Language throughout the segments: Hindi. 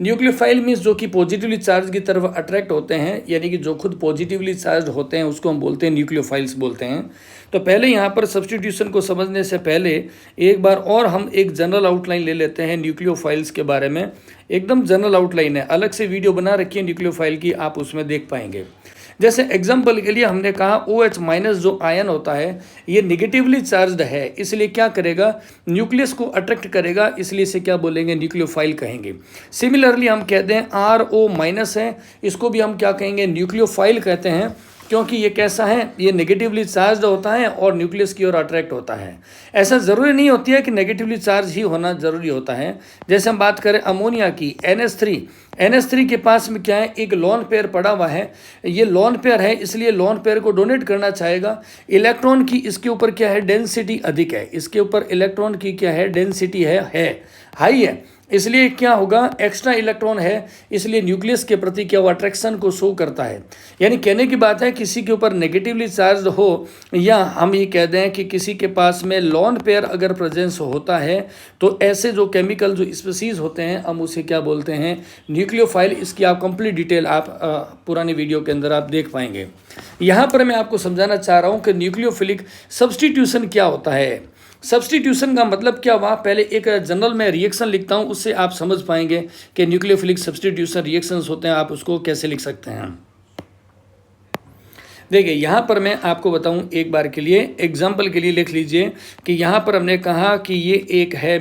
न्यूक्लियोफाइल मीन्स जो कि पॉजिटिवली चार्ज की तरफ अट्रैक्ट होते हैं, यानी कि जो खुद पॉजिटिवली चार्ज होते हैं उसको हम बोलते हैं न्यूक्लियोफाइल्स बोलते हैं। तो पहले यहाँ पर सब्स्टिट्यूशन को समझने से पहले एक बार और हम एक जनरल आउटलाइन ले लेते हैं न्यूक्लियोफाइल्स के बारे में। एकदम जनरल आउटलाइन है, अलग से वीडियो बना रखी है न्यूक्लियोफाइल की, आप उसमें देख पाएंगे। जैसे एग्जाम्पल के लिए हमने कहा OH माइनस जो आयन होता है ये निगेटिवली चार्ज्ड है, इसलिए क्या करेगा, न्यूक्लियस को अट्रैक्ट करेगा, इसलिए इसे क्या बोलेंगे, न्यूक्लियोफाइल कहेंगे। सिमिलरली हम कहते हैं RO माइनस है, इसको भी हम क्या कहेंगे, न्यूक्लियोफाइल कहते हैं, क्योंकि ये कैसा है, ये नेगेटिवली चार्ज होता है और न्यूक्लियस की ओर अट्रैक्ट होता है। ऐसा ज़रूरी नहीं होती है कि नेगेटिवली चार्ज ही होना ज़रूरी होता है। जैसे हम बात करें अमोनिया की, NH3 के पास में क्या है, एक लोन पेयर पड़ा हुआ है, ये लोन पेयर है इसलिए लोन पेयर को डोनेट करना चाहेगा। इलेक्ट्रॉन की इसके ऊपर क्या है, डेंसिटी अधिक है, इसके ऊपर इलेक्ट्रॉन की क्या है, डेंसिटी है हाई है, इसलिए क्या होगा, एक्स्ट्रा इलेक्ट्रॉन है, इसलिए न्यूक्लियस के प्रति क्या वो अट्रैक्शन को शो करता है। यानी कहने की बात है, किसी के ऊपर नेगेटिवली चार्ज हो या हम ये कह दें कि किसी के पास में लोन पेयर अगर प्रेजेंस होता है तो ऐसे जो केमिकल जो स्पीसीज होते हैं हम उसे क्या बोलते हैं, न्यूक्लियोफाइल। इसकी आप कंप्लीट डिटेल आप पुरानी वीडियो के अंदर आप देख पाएंगे। यहाँ पर मैं आपको समझाना चाह रहा हूँ कि न्यूक्लियोफिलिक सब्स्टिट्यूशन क्या होता है। सब्स्टिट्यूशन का मतलब क्या हुआ, पहले एक जनरल में रिएक्शन लिखता हूँ, उससे आप समझ पाएंगे कि न्यूक्लियोफिलिक सब्स्टिट्यूशन रिएक्शंस होते हैं, आप उसको कैसे लिख सकते हैं। देखिए यहाँ पर मैं आपको बताऊं एक बार के लिए, एग्जाम्पल के लिए लिख लीजिए कि यहाँ पर हमने कहा कि ये एक है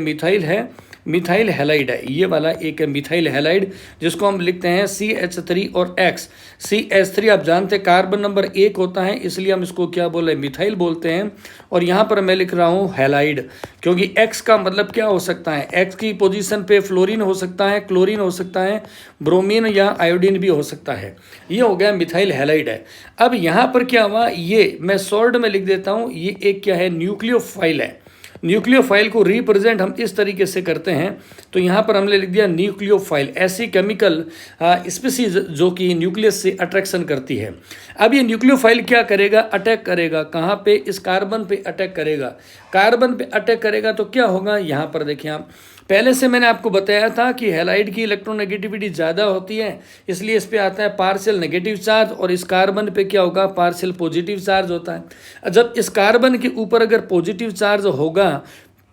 मिथाइल हैलाइड है, ये वाला एक है मिथाइल हैलाइड, जिसको हम लिखते हैं CH3 और X। CH3 आप जानते हैं कार्बन नंबर 1 होता है, इसलिए हम इसको क्या बोले, मिथाइल बोलते हैं। और यहाँ पर मैं लिख रहा हूँ हैलाइड, क्योंकि X का मतलब क्या हो सकता है, X की पोजीशन पे फ्लोरीन हो सकता है, क्लोरीन हो सकता है, ब्रोमीन या आयोडीन भी हो सकता है। ये हो गया मिथाइल हैलाइड है। अब यहाँ पर क्या हुआ, ये मैं शॉर्ट में लिख देता हूँ, ये एक क्या है, न्यूक्लियोफाइल है। न्यूक्लियोफाइल को रिप्रेजेंट हम इस तरीके से करते हैं, तो यहाँ पर हमने लिख दिया न्यूक्लियोफाइल, ऐसी केमिकल स्पीसीज जो कि न्यूक्लियस से अट्रैक्शन करती है। अब ये न्यूक्लियोफाइल क्या करेगा, अटैक करेगा, कहाँ पे, इस कार्बन पे अटैक करेगा। कार्बन पे अटैक करेगा तो क्या होगा, यहाँ पर देखिए आप, पहले से मैंने आपको बताया था कि हैलाइड की इलेक्ट्रोनेगेटिविटी ज़्यादा होती है, इसलिए इस पे आता है पार्शियल नेगेटिव चार्ज, और इस कार्बन पे क्या होगा, पार्शियल पॉजिटिव चार्ज होता है। जब इस कार्बन के ऊपर अगर पॉजिटिव चार्ज होगा,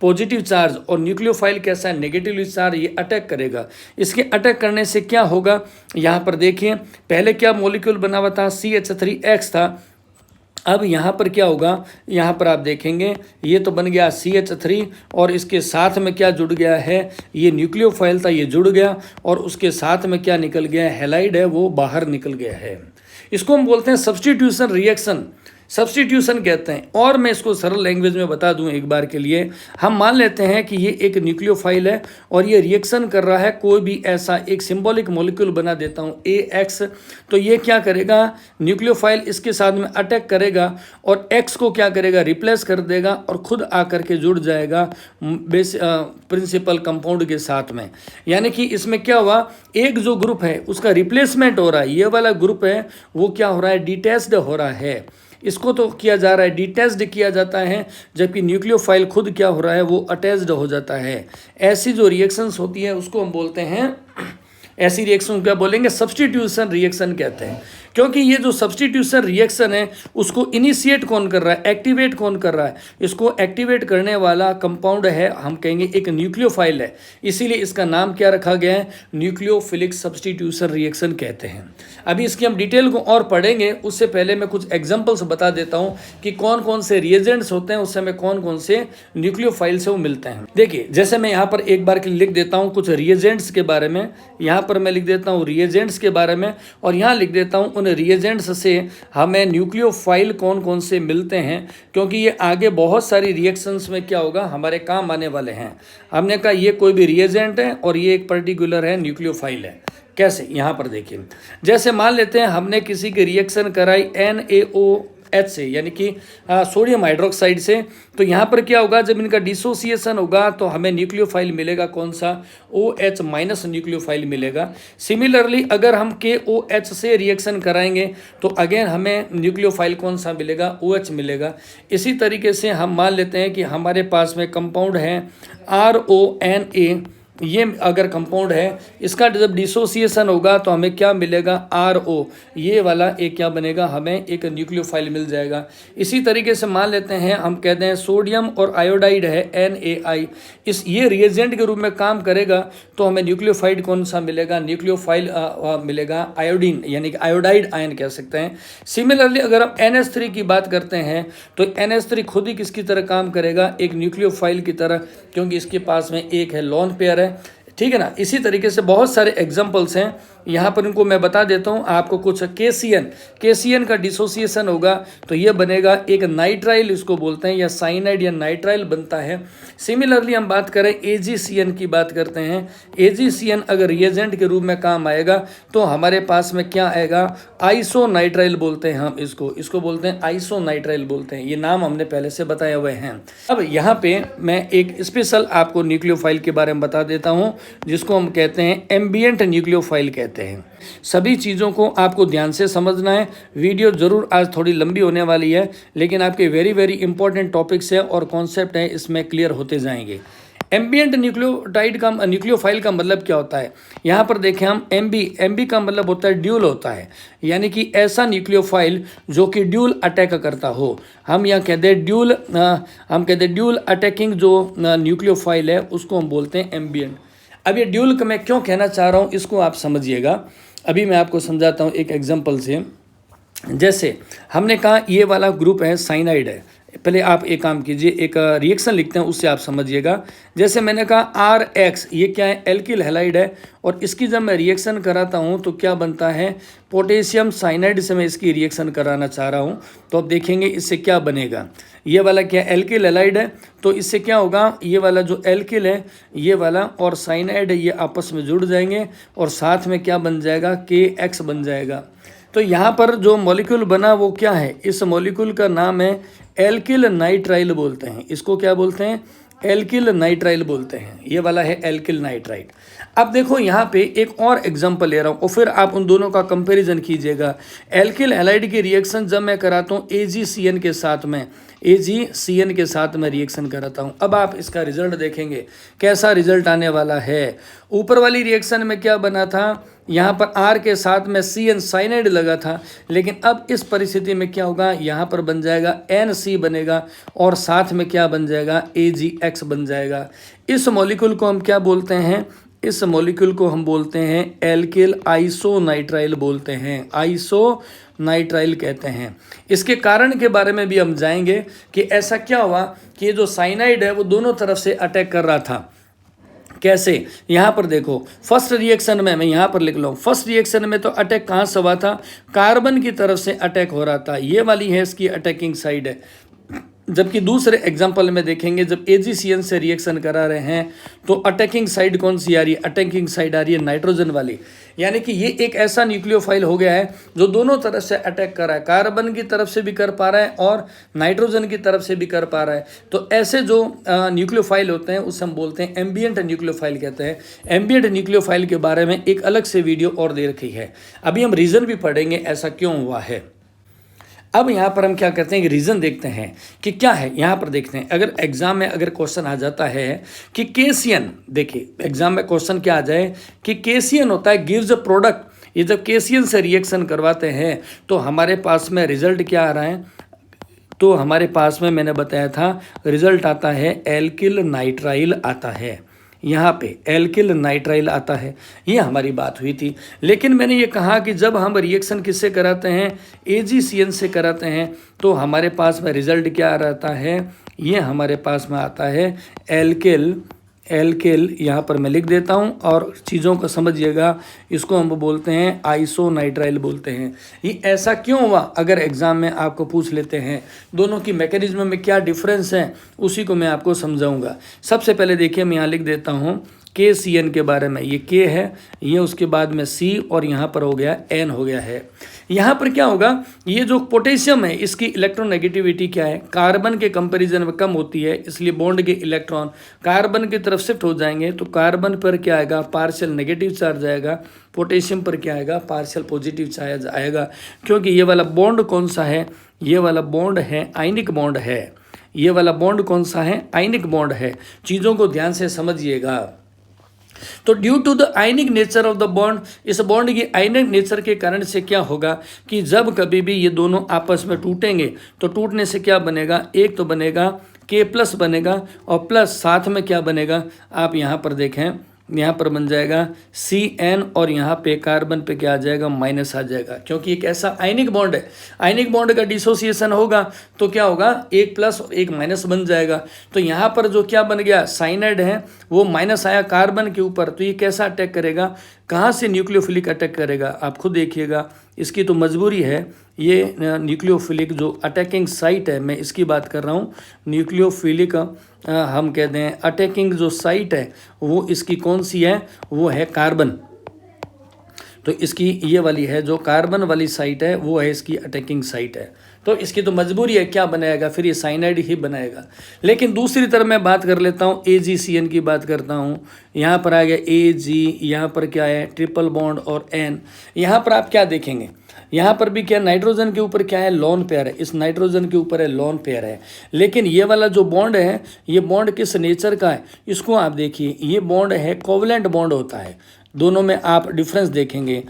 पॉजिटिव चार्ज, और न्यूक्लियोफाइल कैसा है, नेगेटिवली चार्ज, ये अटैक करेगा। इसके अटैक करने से क्या होगा, यहाँ पर देखिए पहले क्या मॉलिक्यूल बना हुआ था, CH3X था। अब यहाँ पर क्या होगा, यहाँ पर आप देखेंगे ये तो बन गया CH3, और इसके साथ में क्या जुड़ गया है, ये न्यूक्लियोफाइल था, ये जुड़ गया, और उसके साथ में क्या निकल गया, हैलाइड है, वो बाहर निकल गया है। इसको हम बोलते हैं सब्स्टिट्यूशन रिएक्शन, सब्स्टिट्यूशन कहते हैं। और मैं इसको सरल लैंग्वेज में बता दूं एक बार के लिए, हम मान लेते हैं कि ये एक न्यूक्लियोफाइल है और ये रिएक्शन कर रहा है, कोई भी ऐसा एक सिंबॉलिक मॉलिक्यूल बना देता हूं AX, तो ये क्या करेगा, न्यूक्लियोफाइल इसके साथ में अटैक करेगा और X को क्या करेगा, रिप्लेस कर देगा और खुद आकर के जुड़ जाएगा प्रिंसिपल कंपाउंड के साथ में। यानी कि इसमें क्या हुआ, एक जो ग्रुप है उसका रिप्लेसमेंट हो रहा है, ये वाला ग्रुप है वो क्या हो रहा है, डिटैच्ड हो रहा है। इसको तो किया जा रहा है, डिटैच्ड किया जाता है, जबकि न्यूक्लियोफाइल खुद क्या हो रहा है, वो अटैच्ड हो जाता है। ऐसी जो रिएक्शंस होती है उसको हम बोलते हैं, ऐसी रिएक्शन क्या बोलेंगे, सब्स्टिट्यूशन रिएक्शन कहते हैं। क्योंकि ये जो सब्स्टिट्यूशन रिएक्शन है उसको इनिशिएट कौन कर रहा है, एक्टिवेट कौन कर रहा है, इसको एक्टिवेट करने वाला कंपाउंड है, हम कहेंगे एक न्यूक्लियोफाइल है, इसीलिए इसका नाम क्या रखा गया है, न्यूक्लियोफिलिक सब्स्टिट्यूशन रिएक्शन कहते हैं। अभी इसकी हम डिटेल को और पढ़ेंगे, उससे पहले मैं कुछ एग्जाम्पल्स बता देता हूँ कि कौन कौन से रिएजेंट्स होते हैं, उस समय कौन कौन से न्यूक्लियोफाइल से वो मिलते हैं। देखिए जैसे मैं यहाँ पर एक बार के लिए लिख देता हूँ कुछ रिएजेंट्स के बारे में, यहाँ पर मैं लिख देता हूँ रिएजेंट्स के बारे में, और यहाँ लिख देता हूँ उन रिएजेंट्स से हमें न्यूक्लियोफाइल कौन कौन से मिलते हैं, क्योंकि ये आगे बहुत सारी रिएक्शंस में क्या होगा, हमारे काम आने वाले हैं। हमने कहा ये कोई भी रिएजेंट है और ये एक पर्टिकुलर है न्यूक्लियोफाइल है। कैसे, यहाँ पर देखिए, जैसे मान लेते हैं हमने किसी की रिएक्शन कराई NaOH से, यानी कि सोडियम हाइड्रोक्साइड से, तो यहाँ पर क्या होगा, जब इनका डिसोसिएशन होगा तो हमें न्यूक्लियोफाइल मिलेगा कौन सा, OH माइनस न्यूक्लियोफाइल मिलेगा। सिमिलरली अगर हम KOH से रिएक्शन कराएंगे तो अगेन हमें न्यूक्लियोफाइल कौन सा मिलेगा, OH मिलेगा। इसी तरीके से हम मान लेते हैं कि हमारे पास में कंपाउंड है RONA, ये अगर कंपाउंड है, इसका जब डिसोसिएशन होगा तो हमें क्या मिलेगा, RO, ये वाला एक क्या बनेगा, हमें एक न्यूक्लियोफाइल मिल जाएगा। इसी तरीके से मान लेते हैं, हम कहते हैं सोडियम और आयोडाइड है NaI, इस ये रिएजेंट के रूप में काम करेगा तो हमें न्यूक्लियोफाइड कौन सा मिलेगा, न्यूक्लियोफाइल मिलेगा आयोडीन, यानी कि आयोडाइड आयन कह सकते हैं। सिमिलरली अगर हम NH3 की बात करते हैं तो NH3 खुद ही किसकी तरह काम करेगा, एक न्यूक्लियोफाइल की तरह, क्योंकि इसके पास में एक है लोन पेयर है, ठीक है ना। इसी तरीके से बहुत सारे एग्जांपल्स हैं, यहाँ पर इनको मैं बता देता हूँ आपको कुछ। केसीएन का डिसोसिएशन होगा तो ये बनेगा एक नाइट्राइल, इसको बोलते हैं, या साइनाइड या नाइट्राइल बनता है। सिमिलरली हम बात करें AgCN की बात करते हैं, AgCN अगर रिएजेंट के रूप में काम आएगा तो हमारे पास में क्या आएगा, आइसोनाइट्राइल बोलते हैं हम इसको बोलते हैं आइसोनाइट्राइल बोलते हैं। ये नाम हमने पहले से बताए हुए हैं। अब यहाँ पे मैं एक स्पेशल आपको न्यूक्लियोफाइल के बारे में बता देता हूँ, जिसको हम कहते हैं एम्बिएंट न्यूक्लियोफाइल कहते हैं। सभी चीज़ों को आपको ध्यान से समझना है। वीडियो जरूर आज थोड़ी लंबी होने वाली है, लेकिन आपके वेरी इंपॉर्टेंट टॉपिक्स है और कॉन्सेप्ट है, इसमें क्लियर होते जाएंगे। एम्बिएंट न्यूक्लियोफाइल का मतलब क्या होता है, यहाँ पर देखें हम एमबी का मतलब होता है ड्यूल होता है, यानी कि ऐसा न्यूक्लियोफाइल जो कि ड्यूल अटैक करता हो। हम यहाँ कहते हैं ड्यूल अटैकिंग जो न्यूक्लियोफाइल है उसको हम बोलते हैं एम्बिएंट। अब ये ड्यूल का मैं क्यों कहना चाह रहा हूँ इसको आप समझिएगा। अभी मैं आपको समझाता हूँ एक एग्जांपल से। जैसे हमने कहा ये वाला ग्रुप है साइनाइड है, पहले आप एक काम कीजिए, एक रिएक्शन लिखते हैं, उससे आप समझिएगा। जैसे मैंने कहा RX, ये क्या है, एल्किल हैलाइड है, और इसकी जब मैं रिएक्शन कराता हूँ तो क्या बनता है, पोटेशियम साइनाइड से मैं इसकी रिएक्शन कराना चाह रहा हूँ। तो अब देखेंगे इससे क्या बनेगा। ये वाला क्या एल्किल हैलाइड है, तो इससे क्या होगा, ये वाला जो एल्किल है ये वाला और साइनाइड है ये आपस में जुड़ जाएंगे और साथ में क्या बन जाएगा, KX बन जाएगा। तो यहाँ पर जो मॉलिक्यूल बना वो क्या है, इस मॉलिक्यूल का नाम है एल्किल नाइट्राइल बोलते हैं। इसको क्या बोलते हैं, एल्किल नाइट्राइल बोलते हैं। ये वाला है एल्किल नाइट्राइल। अब देखो यहाँ पे एक और एग्जांपल ले रहा हूँ और फिर आप उन दोनों का कंपैरिजन कीजिएगा। एल्किल हैलाइड की रिएक्शन जब मैं कराता हूँ AgCN के साथ में, AgCN के साथ मैं रिएक्शन कराता हूँ, अब आप इसका रिजल्ट देखेंगे कैसा रिजल्ट आने वाला है। ऊपर वाली रिएक्शन में क्या बना था, यहाँ पर R के साथ में CN साइनाइड लगा था, लेकिन अब इस परिस्थिति में क्या होगा, यहाँ पर बन जाएगा NC बनेगा और साथ में क्या बन जाएगा, AgX बन जाएगा। इस मॉलिक्यूल को हम क्या बोलते हैं, इस मॉलिक्यूल को हम बोलते हैं एल्किल आइसोनाइट्राइल बोलते हैं, आइसोनाइट्राइल कहते हैं। इसके कारण के बारे में भी हम जाएंगे कि ऐसा क्या हुआ कि ये जो साइनाइड है वो दोनों तरफ से अटैक कर रहा था। कैसे, यहाँ पर देखो फर्स्ट रिएक्शन में, मैं यहाँ पर लिख लूँ, फर्स्ट रिएक्शन में तो अटैक कहाँ से हुआ था, कार्बन की तरफ से अटैक हो रहा था, ये वाली है इसकी अटैकिंग साइड है। जबकि दूसरे एग्जाम्पल में देखेंगे जब AgCN से रिएक्शन करा रहे हैं तो अटैकिंग साइड कौन सी आ रही है, अटैकिंग साइड आ रही है नाइट्रोजन वाली। यानी कि ये एक ऐसा न्यूक्लियोफाइल हो गया है जो दोनों तरफ से अटैक कर रहा है, कार्बन की तरफ से भी कर पा रहा है और नाइट्रोजन की तरफ से भी कर पा रहा है। तो ऐसे जो न्यूक्लियोफाइल होते हैं उसे हम बोलते हैं एम्बिएंट न्यूक्लियोफाइल कहते हैं। एम्बिएंट न्यूक्लियोफाइल के बारे में एक अलग से वीडियो और दे रखी है, अभी हम रीज़न भी पढ़ेंगे ऐसा क्यों हुआ है। अब यहाँ पर हम क्या करते हैं, रीज़न देखते हैं कि क्या है। यहाँ पर देखते हैं अगर एग्जाम में अगर क्वेश्चन आ जाता है कि KCN, देखिए एग्जाम में क्वेश्चन क्या आ जाए कि KCN होता है गिव्स अ प्रोडक्ट। ये जब KCN से रिएक्शन करवाते हैं तो हमारे पास में रिजल्ट क्या आ रहा है, तो हमारे पास में मैंने बताया था रिजल्ट आता है एल्किल नाइट्राइल आता है, यहाँ पे एल्किल नाइट्राइल आता है। ये हमारी बात हुई थी। लेकिन मैंने ये कहा कि जब हम रिएक्शन किससे कराते हैं, AgCN से कराते हैं, तो हमारे पास में रिजल्ट क्या रहता है, ये हमारे पास में आता है एल्किल यहाँ पर मैं लिख देता हूँ और चीज़ों को समझिएगा। इसको हम बोलते हैं आइसोनाइट्राइल बोलते हैं। ये ऐसा क्यों हुआ, अगर एग्ज़ाम में आपको पूछ लेते हैं दोनों की मैकेनिज्म में क्या डिफरेंस है, उसी को मैं आपको समझाऊंगा। सबसे पहले देखिए मैं यहाँ लिख देता हूँ KCN के बारे में। ये K है, ये उसके बाद में C और यहाँ पर हो गया N हो गया है। यहाँ पर क्या होगा, ये जो पोटेशियम है इसकी इलेक्ट्रोनेगेटिविटी क्या है, कार्बन के कंपैरिजन में कम होती है, इसलिए बॉन्ड के इलेक्ट्रॉन कार्बन की तरफ शिफ्ट हो जाएंगे। तो कार्बन पर क्या आएगा, पार्शियल नेगेटिव चार्ज आएगा, पोटेशियम पर क्या आएगा, पार्शियल पॉजिटिव चार्ज आएगा। क्योंकि ये वाला बॉन्ड कौन सा है, ये वाला बॉन्ड है आयनिक बॉन्ड है। ये वाला बॉन्ड कौन सा है, आयनिक बॉन्ड है। चीज़ों को ध्यान से समझिएगा। तो due to the ionic nature of the bond, इस बॉन्ड की आयनिक नेचर के कारण से क्या होगा कि जब कभी भी ये दोनों आपस में टूटेंगे तो टूटने से क्या बनेगा, एक तो बनेगा K+ बनेगा और प्लस साथ में क्या बनेगा, आप यहाँ पर देखें, यहाँ पर बन जाएगा CN और यहाँ पे कार्बन पे क्या आ जाएगा, माइनस आ जाएगा, क्योंकि एक ऐसा आयनिक बॉन्ड है। आयनिक बॉन्ड का डिसोसिएशन होगा तो क्या होगा, एक प्लस और एक माइनस बन जाएगा। तो यहाँ पर जो क्या बन गया, साइनाइड है वो माइनस आया कार्बन के ऊपर, तो ये कैसा अटैक करेगा, कहाँ से न्यूक्लियोफिलिक अटैक करेगा, आप खुद देखिएगा, इसकी तो मजबूरी है। ये न्यूक्लियोफिलिक जो अटैकिंग साइट है, मैं इसकी बात कर रहा हूँ, न्यूक्लियोफिलिक हम कहते हैं अटैकिंग जो साइट है वो इसकी कौन सी है, वो है कार्बन। तो इसकी ये वाली है जो कार्बन वाली साइट है वो है इसकी अटैकिंग साइट है। तो इसकी तो मजबूरी है, क्या बनाएगा फिर, ये साइनाइड ही बनाएगा। लेकिन दूसरी तरफ मैं बात कर लेता हूँ, AgCN की बात करता हूँ। यहाँ पर आ गया Ag, यहाँ पर क्या है ट्रिपल बॉन्ड और N। यहाँ पर आप क्या देखेंगे, यहाँ पर भी क्या, नाइट्रोजन के ऊपर क्या है, लोन पेयर है, इस नाइट्रोजन के ऊपर है लोन पेयर है। लेकिन ये वाला जो बॉन्ड है, ये बॉन्ड किस नेचर का है, इसको आप देखिए, ये बॉन्ड है कोवलेंट बॉन्ड होता है। दोनों में आप डिफरेंस देखेंगे,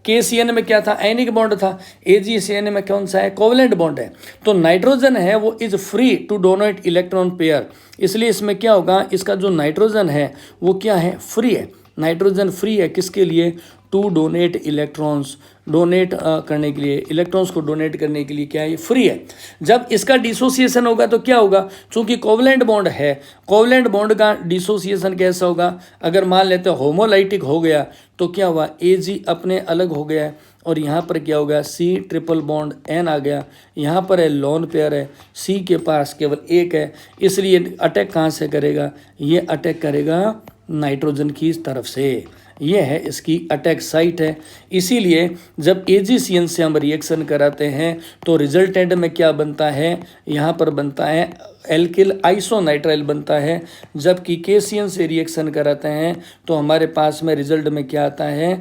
KCN में क्या था, आयनिक बॉन्ड था, AgCN में कौन सा है, कोवलेंट बॉन्ड है। तो नाइट्रोजन है वो is free to donate electron pair, इसलिए इसमें क्या होगा, इसका जो नाइट्रोजन है वो क्या है, फ्री है। नाइट्रोजन फ्री है किसके लिए, टू डोनेट इलेक्ट्रॉन्स, डोनेट करने के लिए, इलेक्ट्रॉन्स को डोनेट करने के लिए क्या है, ये फ्री है। जब इसका डिसोसिएशन होगा तो क्या होगा, चूंकि कोवलेंट बॉन्ड है, कोवलेंट बॉन्ड का डिसोसिएशन कैसा होगा, अगर मान लेते हैं होमोलाइटिक हो गया तो क्या हुआ, Ag अपने अलग हो गया और यहाँ पर क्या हो गया, C ट्रिपल बॉन्ड N आ गया, यहाँ पर है लोन पेयर है, C के पास केवल एक है, इसलिए अटैक कहाँ से करेगा, ये अटैक करेगा नाइट्रोजन की तरफ से। ये है इसकी अटैक साइट है। इसीलिए जब AgCN से हम रिएक्शन कराते हैं तो रिजल्टेंट में क्या बनता है, यहाँ पर बनता है एल्किल आइसोनाइट्राइल बनता है। जबकि KCN से रिएक्शन कराते हैं तो हमारे पास में रिजल्ट में क्या आता है,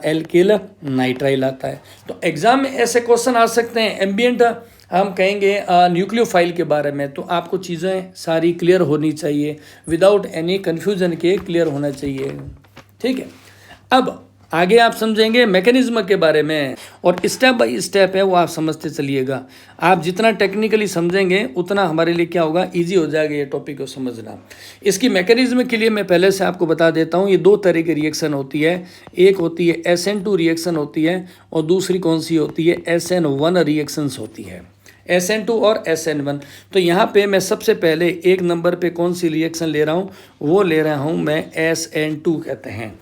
एल्किल नाइट्राइल आता है। तो एग्जाम में ऐसे क्वेश्चन आ सकते हैं। एम्बिएंट हम कहेंगे न्यूक्लियोफाइल के बारे में, तो आपको चीज़ें सारी क्लियर होनी चाहिए, विदाउट एनी कन्फ्यूजन के क्लियर होना चाहिए, ठीक है। अब आगे आप समझेंगे मैकेनिज्म के बारे में, और स्टेप बाय स्टेप है वो आप समझते चलिएगा। आप जितना टेक्निकली समझेंगे उतना हमारे लिए क्या होगा, इजी हो जाएगा ये टॉपिक को समझना। इसकी मैकेनिज्म के लिए मैं पहले से आपको बता देता हूँ, ये दो तरह की रिएक्शन होती है। एक होती है SN2 रिएक्शन होती है और दूसरी कौन सी होती है, SN1 रिएक्शंस होती है, SN2 और SN1। तो यहाँ पे मैं सबसे पहले एक नंबर पे कौन सी रिएक्शन ले रहा हूँ, वो ले रहा हूँ मैं SN2 कहते हैं।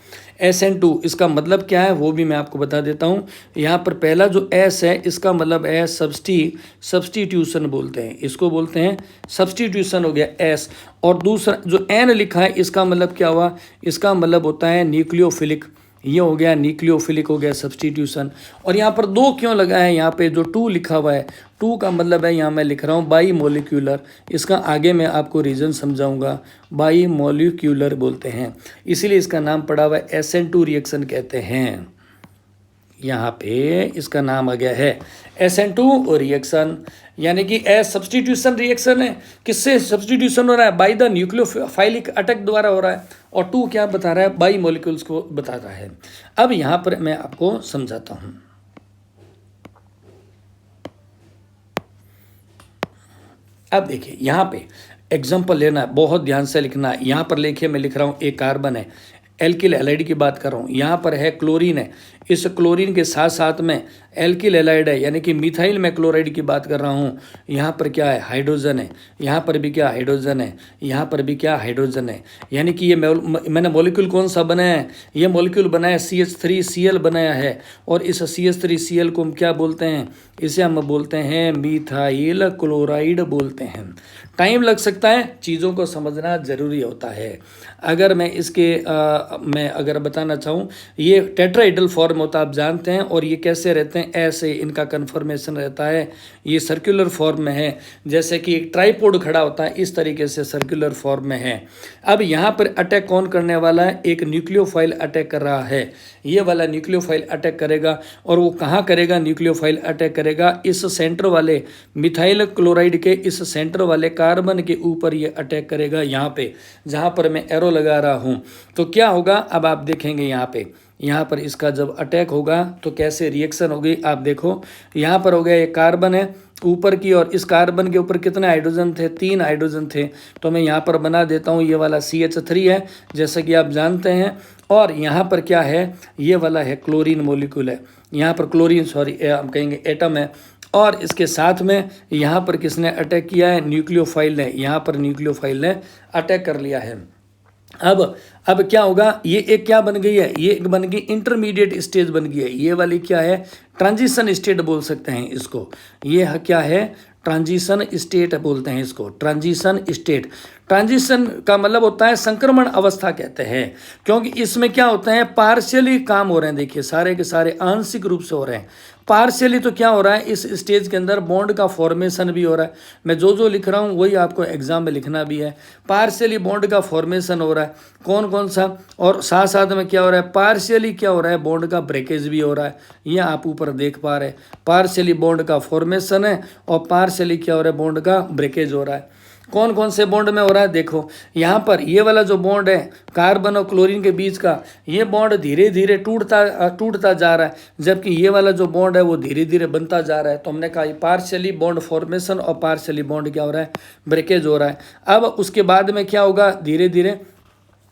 SN2 इसका मतलब क्या है वो भी मैं आपको बता देता हूँ। यहाँ पर पहला जो S है इसका मतलब है सब्स्टिट्यूशन बोलते हैं, इसको बोलते हैं सब्स्टिट्यूशन हो गया S। और दूसरा जो N लिखा है इसका मतलब क्या हुआ, इसका मतलब होता है न्यूक्लियोफिलिक, ये हो गया न्यूक्लियोफिलिक हो गया सब्स्टिट्यूशन। और यहाँ पर दो क्यों लगा है, यहाँ पे जो 2 लिखा हुआ है, 2 का मतलब है, यहाँ मैं लिख रहा हूँ बाई मोलिक्यूलर, इसका आगे मैं आपको रीज़न समझाऊंगा। बाई मोलिक्यूलर बोलते हैं, इसीलिए इसका नाम पड़ा हुआ है SN2 रिएक्शन कहते हैं। यहाँ पे इसका नाम आ गया है SN2 रिएक्शन, यानी कि सब्स्टिट्यूशन रिएक्शन है। किससे सब्स्टिट्यूशन हो रहा है, बाय द न्यूक्लियोफाइलिक अटैक द्वारा हो रहा है। और 2 क्या बता रहा है, बाई मॉलिक्यूल्स को बता रहा है। अब यहाँ पर मैं आपको समझाता हूँ। अब देखिए यहाँ पे एग्जाम्पल लेना है, बहुत ध्यान से लिखना है। यहाँ पर लिखिए, मैं लिख रहा हूँ एक कार्बन है, एल्किल हैलाइड की बात कर रहा हूँ। यहाँ पर है क्लोरीन है, इस क्लोरीन के साथ साथ में एल्किल हैलाइड है, यानी कि मिथाइल में क्लोराइड की बात कर रहा हूँ। यहाँ पर क्या है, हाइड्रोजन है, यहाँ पर भी क्या हाइड्रोजन है, यहाँ पर भी क्या हाइड्रोजन है। यानी कि ये मैंने मॉलिक्यूल कौन सा बनाया है, ये मॉलिक्यूल बनाया CH3Cl बनाया है। और इस CH3Cl को हम क्या बोलते हैं, इसे हम बोलते हैं मिथाइल क्लोराइड बोलते हैं। टाइम लग सकता है, चीज़ों को समझना ज़रूरी होता है। अगर मैं इसके मैं अगर बताना चाहूँ, ये टेट्राहेड्रल फॉर्म होता है, आप जानते हैं। और ये कैसे रहते हैं, ऐसे इनका कन्फर्मेशन रहता है। ये सर्कुलर फॉर्म में है, जैसे कि एक ट्राइपोड खड़ा होता है, इस तरीके से सर्कुलर फॉर्म में है। अब यहाँ पर अटैक कौन करने वाला है, एक न्यूक्लियोफाइल अटैक कर रहा है। ये वाला न्यूक्लियोफाइल अटैक करेगा, और वो कहाँ करेगा, न्यूक्लियोफाइल अटैक करेगा इस सेंटर वाले मिथाइल क्लोराइड के इस सेंटर वाले कार्बन के ऊपर ये अटैक करेगा, यहाँ पे जहाँ पर मैं एरो लगा रहा हूँ। तो क्या होगा, होगा, अब आप देखेंगे यहाँ पर इसका जब अटैक होगा तो कैसे रिएक्शन होगी। आप देखो यहाँ पर हो गया, ये कार्बन है ऊपर की, और इस कार्बन के ऊपर कितने हाइड्रोजन थे, 3 हाइड्रोजन थे। तो मैं यहाँ पर बना देता हूँ, ये वाला CH3 है जैसा कि आप जानते हैं, और यहाँ पर क्या है, ये वाला है क्लोरीन मोलिक्यूल है, यहाँ पर क्लोरीन हम कहेंगे एटम है। और इसके साथ में यहाँ पर किसने अटैक किया है, न्यूक्लियोफाइल ने, यहाँ पर न्यूक्लियोफाइल ने अटैक कर लिया है। अब क्या होगा, ये एक क्या बन गई है, ये एक बन गई इंटरमीडिएट स्टेज बन गई है। ये वाली क्या है, ट्रांजिशन स्टेट बोल सकते हैं इसको। ये क्या है, ट्रांजिशन स्टेट बोलते हैं इसको, ट्रांजिशन स्टेट। ट्रांजिशन का मतलब होता है संक्रमण अवस्था कहते हैं, क्योंकि इसमें क्या होता है, पार्शियली काम हो रहे हैं। देखिए सारे के सारे आंशिक रूप से हो रहे हैं। पार्शियली तो क्या हो रहा है, इस स्टेज के अंदर बॉन्ड का फॉर्मेशन भी हो रहा है। मैं जो लिख रहा हूँ वही आपको एग्जाम में लिखना भी है। पार्शियली बॉन्ड का फॉर्मेशन हो रहा है, कौन कौन सा, और साथ साथ में क्या हो रहा है, पार्शियली क्या हो रहा है, बॉन्ड का ब्रेकेज भी हो रहा है। ये आप ऊपर देख पा रहे हैं, पार्शियली बॉन्ड का फॉर्मेशन है और पार्शियली क्या हो रहा है, बॉन्ड का ब्रेकेज हो रहा है। कौन कौन से बॉन्ड में हो रहा है, देखो यहाँ पर ये वाला जो बॉन्ड है कार्बन और क्लोरीन के बीच का, ये बॉन्ड धीरे धीरे टूटता जा रहा है, जबकि ये वाला जो बॉन्ड है वो धीरे धीरे बनता जा रहा है। तो हमने कहा ये पार्शियली बॉन्ड फॉर्मेशन और पार्शियली बॉन्ड क्या हो रहा है, ब्रेकेज हो रहा है। अब उसके बाद में क्या होगा, धीरे धीरे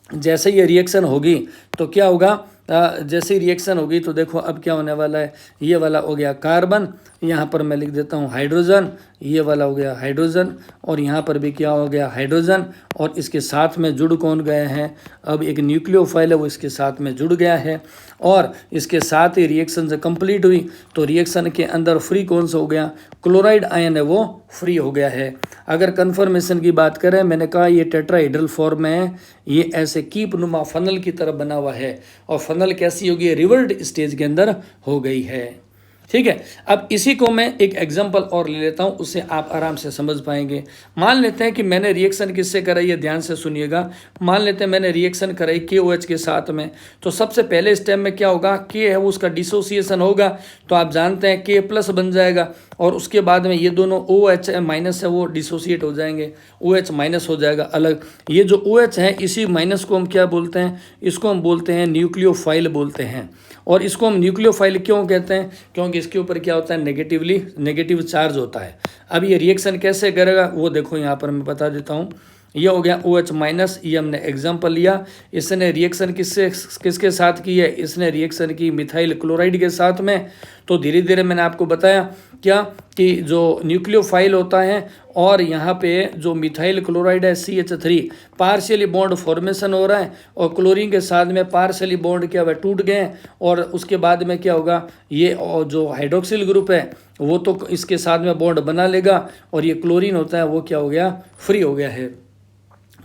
जैसे ये रिएक्शन होगी तो क्या होगा, जैसे रिएक्शन होगी तो देखो अब क्या होने वाला है, ये वाला हो गया कार्बन, यहाँ पर मैं लिख देता हूँ हाइड्रोजन, ये वाला हो गया हाइड्रोजन, और यहाँ पर भी क्या हो गया, हाइड्रोजन, और इसके साथ में जुड़ कौन गए हैं, अब एक न्यूक्लियोफाइल है वो इसके साथ में जुड़ गया है। और इसके साथ ही रिएक्शन जब कंप्लीट हुई तो रिएक्शन के अंदर फ्री कौन सा हो गया, क्लोराइड आयन है वो फ्री हो गया है। अगर कन्फर्मेशन की बात करें, मैंने कहा ये टेट्राहेड्रल फॉर्म में है, ये ऐसे कीप नुमा फनल की तरह बना हुआ है, और फनल कैसी होगी, रिवर्ड स्टेज के अंदर हो गई है। ठीक है, अब इसी को मैं एक एग्जांपल और ले लेता हूं, उससे आप आराम से समझ पाएंगे। मान लेते हैं कि मैंने रिएक्शन किससे कराई है, ध्यान से सुनिएगा। मान लेते हैं मैंने रिएक्शन कराई KOH के साथ में, तो सबसे पहले स्टेप में क्या होगा, K है वो उसका डिसोसिएशन होगा, तो आप जानते हैं K+ बन जाएगा, और उसके बाद में ये दोनों OH माइनस है वो डिसोसिएट हो जाएंगे, OH माइनस हो जाएगा अलग। ये जो OH है इसी माइनस को हम क्या बोलते हैं, इसको हम बोलते हैं न्यूक्लियोफाइल बोलते हैं। और इसको हम न्यूक्लियोफाइल क्यों कहते हैं, क्योंकि इसके ऊपर क्या होता है, नेगेटिव चार्ज होता है। अब ये रिएक्शन कैसे करेगा वो देखो, यहाँ पर मैं बता देता हूँ। ये हो गया OH-, ये हमने एग्जाम्पल लिया। इसने रिएक्शन किसके साथ की है, इसने रिएक्शन की मिथाइल क्लोराइड के साथ में। तो धीरे धीरे मैंने आपको बताया क्या कि जो न्यूक्लियोफाइल होता है और यहाँ पे जो मिथाइल क्लोराइड है CH3, पार्शियली बॉन्ड फॉर्मेशन हो रहा है, और क्लोरीन के साथ में पार्शियली बॉन्ड क्या हुआ, टूट गए, और उसके बाद में क्या होगा, ये जो हाइड्रोक्सिल ग्रुप है वो तो इसके साथ में बॉन्ड बना लेगा, और ये क्लोरीन होता है वो क्या हो गया, फ्री हो गया है,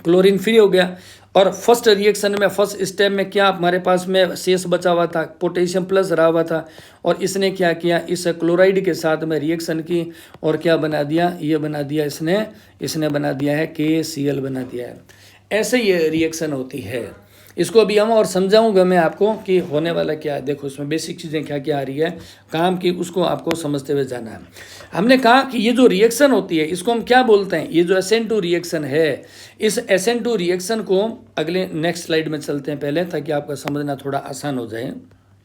क्लोरीन फ्री हो गया। और फर्स्ट रिएक्शन में फर्स्ट स्टेप में क्या हमारे पास में शेष बचा हुआ था, पोटेशियम प्लस रहा हुआ था, और इसने क्या किया, इस क्लोराइड के साथ में रिएक्शन की, और क्या बना दिया, ये बना दिया इसने बना दिया है KCl बना दिया है। ऐसे ये रिएक्शन होती है। इसको अभी हम और समझाऊंगा मैं आपको कि होने वाला क्या है। देखो इसमें बेसिक चीज़ें क्या क्या आ रही है काम की, उसको आपको समझते हुए जाना है। हमने कहा कि ये जो रिएक्शन होती है इसको हम क्या बोलते हैं, ये जो SN2 रिएक्शन है, इस SN2 रिएक्शन को अगले नेक्स्ट स्लाइड में चलते हैं पहले, ताकि आपका समझना थोड़ा आसान हो जाए।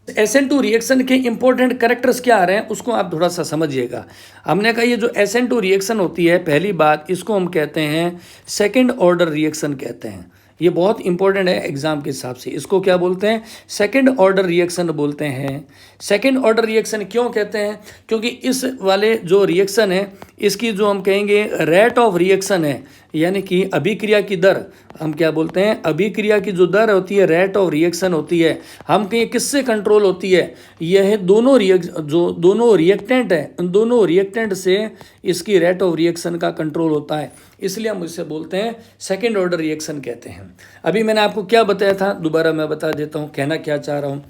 SN2 रिएक्शन के इंपॉर्टेंट कैरेक्टर्स क्या आ रहे हैं उसको आप थोड़ा सा समझिएगा। हमने कहा ये जो SN2 रिएक्शन होती है, पहली बात इसको हम कहते हैं सेकेंड ऑर्डर रिएक्शन कहते हैं। ये बहुत इंपॉर्टेंट है एग्जाम के हिसाब से। इसको क्या बोलते हैं, सेकंड ऑर्डर रिएक्शन बोलते हैं। सेकंड ऑर्डर रिएक्शन क्यों कहते हैं, क्योंकि इस वाले जो रिएक्शन है इसकी जो हम कहेंगे रेट ऑफ रिएक्शन है, यानी कि अभिक्रिया की दर, हम क्या बोलते हैं, अभिक्रिया की जो दर होती है, रेट ऑफ रिएक्शन होती है, हम कहें किससे कंट्रोल होती है, यह दोनों रिएक्टेंट है, उन दोनों रिएक्टेंट से इसकी रेट ऑफ रिएक्शन का कंट्रोल होता है, इसलिए हम इसे बोलते हैं सेकेंड ऑर्डर रिएक्शन कहते हैं। अभी मैंने आपको क्या बताया था, दोबारा मैं बता देता हूँ, कहना क्या चाह रहा हूँ।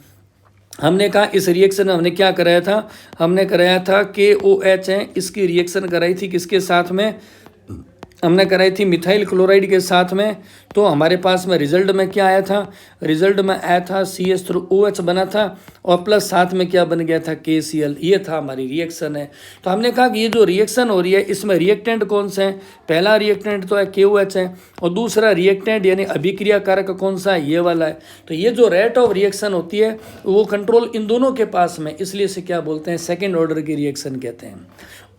हमने कहा इस रिएक्शन में हमने क्या कराया था, हमने कराया था KOH है, इसकी रिएक्शन कराई थी किसके साथ में, हमने कराई थी मिथाइल क्लोराइड के साथ में, तो हमारे पास में रिजल्ट में क्या आया था, रिजल्ट में आया था CH3OH बना था और प्लस साथ में क्या बन गया था, KCl। ये था हमारी रिएक्शन है। तो हमने कहा कि ये जो रिएक्शन हो रही है इसमें रिएक्टेंट कौन से हैं, पहला रिएक्टेंट तो है KOH है और दूसरा रिएक्टेंट यानी अभिक्रिया कारक कौन सा है, ये वाला है। तो ये जो रेट ऑफ रिएक्शन होती है वो कंट्रोल इन दोनों के पास में, इसलिए इसे क्या बोलते हैं, सेकेंड ऑर्डर की रिएक्शन कहते हैं।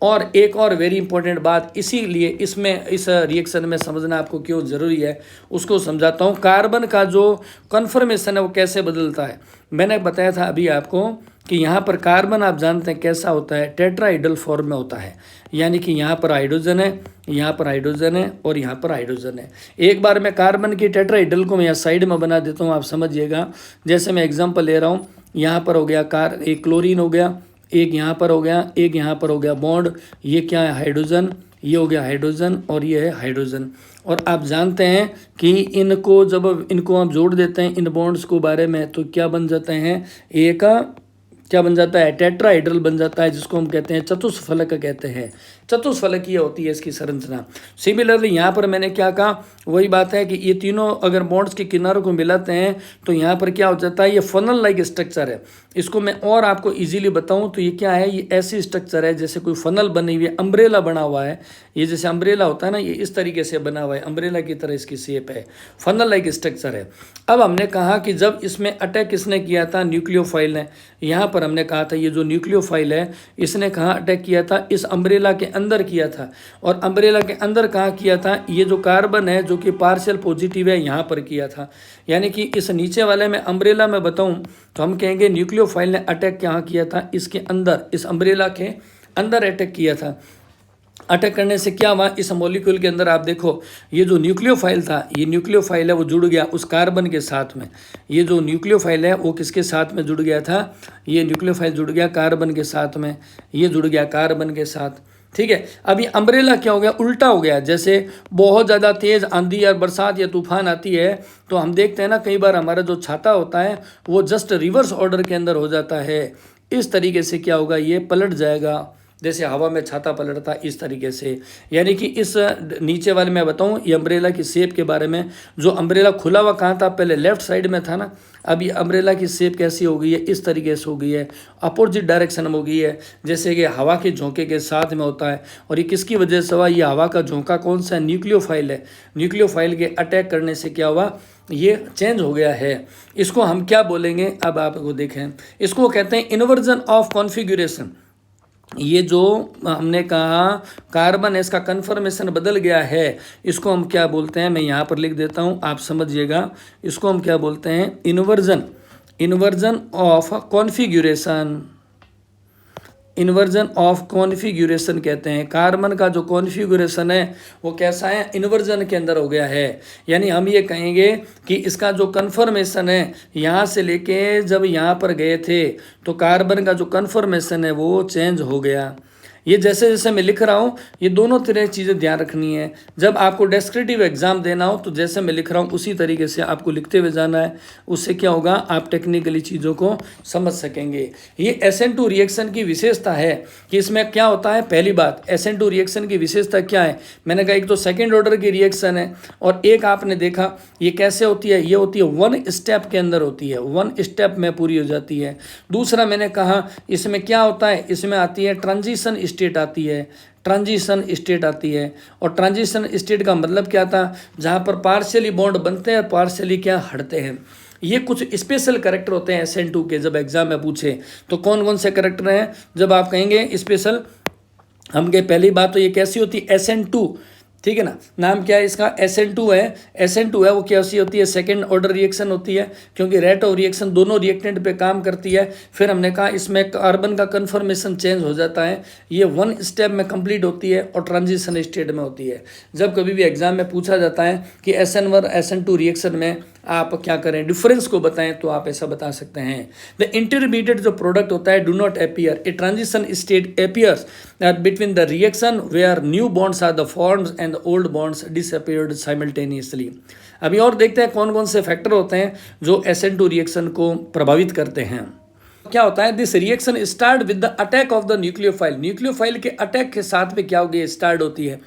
और एक और वेरी इंपॉर्टेंट बात, इसीलिए इसमें इस रिएक्शन में समझना आपको क्यों ज़रूरी है उसको समझाता हूँ। कार्बन का जो कन्फर्मेशन है वो कैसे बदलता है। मैंने बताया था अभी आपको कि यहाँ पर कार्बन आप जानते हैं कैसा होता है, टेट्राहाइड्रल फॉर्म में होता है, यानी कि यहाँ पर हाइड्रोजन है, यहाँ पर हाइड्रोजन है और यहाँ पर हाइड्रोजन है। एक बार मैं कार्बन की टेट्राहाइड्रल को मैं यहाँ साइड में बना देता हूँ, आप समझिएगा। जैसे मैं एग्जाम्पल ले रहा हूँ, यहाँ पर हो गया एक क्लोरीन हो गया, एक यहाँ पर हो गया, एक यहाँ पर हो गया बॉन्ड, ये क्या है, हाइड्रोजन, ये हो गया हाइड्रोजन और ये है हाइड्रोजन। और आप जानते हैं कि इनको जब इनको आप जोड़ देते हैं इन बॉन्ड्स को बारे में, तो क्या बन जाते हैं, एक क्या बन जाता है, टेट्राहाइड्रल बन जाता है, जिसको हम कहते हैं चतुष्फलक कहते हैं। चतुष्फलकीय होती है इसकी संरचना। सिमिलरली यहाँ पर मैंने क्या कहा, वही बात है कि ये तीनों अगर बॉन्ड्स के किनारों को मिलाते हैं तो यहाँ पर क्या हो जाता है, ये फनल लाइक स्ट्रक्चर है। इसको मैं और आपको इजीली बताऊँ तो ये क्या है, ये ऐसी स्ट्रक्चर है जैसे कोई फनल बनी हुई है, अम्ब्रेला बना हुआ है। ये जैसे अम्ब्रेला होता है ना, ये इस तरीके से बना हुआ है, अम्ब्रेला की तरह इसकी शेप है, फनल लाइक स्ट्रक्चर है। अब हमने कहा कि जब इसमें अटैक किसने किया था, न्यूक्लियोफाइल ने। यहाँ पर हमने कहा था ये जो न्यूक्लियोफाइल है इसने कहाँ अटैक किया था, इस अम्ब्रेला के अंदर किया था। और अम्ब्रेला के अंदर कहाँ किया था, ये जो कार्बन है जो कि पार्शियल पॉजिटिव है यहाँ पर किया था। यानी कि इस नीचे वाले में अम्ब्रेला में बताऊँ तो हम कहेंगे न्यूक्लियोफाइल ने अटैक कहाँ किया था, इसके अंदर, इस अम्ब्रेला के अंदर अटैक किया था। अटैक करने से क्या हुआ, इस मॉलिक्यूल के अंदर आप देखो, ये जो न्यूक्लियोफाइल था, ये न्यूक्लियोफाइल है वो जुड़ गया उस कार्बन के साथ में। ये जो न्यूक्लियोफाइल है वो किसके साथ में जुड़ गया था, ये न्यूक्लियोफाइल जुड़ गया कार्बन के साथ में, ये जुड़ गया कार्बन के साथ। ठीक है, अब ये अम्ब्रेला क्या हो गया, उल्टा हो गया। जैसे बहुत ज़्यादा तेज़ आंधी या बरसात या तूफान आती है तो हम देखते हैं ना, कई बार हमारा जो छाता होता है वो जस्ट रिवर्स ऑर्डर के अंदर हो जाता है। इस तरीके से क्या होगा, ये पलट जाएगा, जैसे हवा में छाता पलटता इस तरीके से। यानी कि इस नीचे वाले मैं बताऊं ये अम्ब्रेला की शेप के बारे में। जो अम्ब्रेला खुला हुआ कहाँ था, पहले लेफ्ट साइड में था ना, अब ये अम्ब्रेला की शेप कैसी हो गई है, इस तरीके से हो गई है, अपोजिट डायरेक्शन में हो गई है, जैसे कि हवा के झोंके के साथ में होता है। और ये किसकी वजह से हुआ, ये हवा का झोंका कौन सा है, न्यूक्लियोफाइल है। न्यूक्लियोफाइल के अटैक करने से क्या हुआ, ये चेंज हो गया है। इसको हम क्या बोलेंगे, अब आपको देखें, इसको कहते हैं इन्वर्जन ऑफ कॉन्फिगरेशन। ये जो हमने कहा कार्बन है इसका कन्फर्मेशन बदल गया है, इसको हम क्या बोलते हैं, मैं यहाँ पर लिख देता हूँ आप समझिएगा। इसको हम क्या बोलते हैं, inversion of configuration, inversion of configuration कहते हैं। कार्बन का जो कॉन्फिगरेशन है वो कैसा है, इन्वर्जन के अंदर हो गया है। यानी हम ये कहेंगे कि इसका जो कन्फर्मेशन है यहाँ से लेके जब यहाँ पर गए थे तो कार्बन का जो कन्फर्मेशन है वो चेंज हो गया। ये जैसे जैसे मैं लिख रहा हूँ ये दोनों तरह चीज़ें ध्यान रखनी है। जब आपको डेस्क्रिप्टिव एग्जाम देना हो तो जैसे मैं लिख रहा हूँ उसी तरीके से आपको लिखते हुए जाना है, उससे क्या होगा आप टेक्निकली चीज़ों को समझ सकेंगे। ये SN2 रिएक्शन की विशेषता है कि इसमें क्या होता है, पहली बात SN2 रिएक्शन की विशेषता क्या है, मैंने कहा एक तो सेकेंड ऑर्डर की रिएक्शन है और एक आपने देखा ये कैसे होती है, ये होती है वन स्टेप के अंदर होती है, वन स्टेप में पूरी हो जाती है। दूसरा मैंने कहा इसमें क्या होता है, इसमें आती है ट्रांजिशन स्टेट आती है, ट्रांजिशन स्टेट आती है। और ट्रांजिशन स्टेट का मतलब क्या था, जहाँ पर पार्शियली बॉन्ड बनते हैं पार्शियली क्या हटते हैं। ये कुछ स्पेशल कैरेक्टर होते हैं SN2 के, जब एग्जाम में पूछे तो कौन कौन से कैरेक्टर हैं, जब आप कहेंगे स्पेशल, हम कहे पहली बात तो ये कैसी होती है SN2, ठीक है ना, नाम क्या है इसका SN2 है। SN2 है वो कैसी होती है, सेकेंड ऑर्डर रिएक्शन होती है क्योंकि रेट ऑफ रिएक्शन दोनों रिएक्टेंट पे काम करती है। फिर हमने कहा इसमें कार्बन का कन्फर्मेशन चेंज हो जाता है, ये वन स्टेप में कंप्लीट होती है और ट्रांजिशन स्टेट में होती है। जब कभी भी एग्जाम में पूछा जाता है कि SN1 SN2 रिएक्शन में आप क्या करें, डिफरेंस को बताएं, तो आप ऐसा बता सकते हैं द इंटरमीडिएट जो प्रोडक्ट होता है do not appear, a transition state appears between the reaction where new bonds are the forms and the old bonds disappeared simultaneously. अभी और देखते हैं कौन कौन से फैक्टर होते हैं जो SN2 रिएक्शन को प्रभावित करते हैं। क्या होता है, this reaction start with the attack of the nucleophile, nucleophile के अटैक के साथ में क्या होगी, स्टार्ट होती है।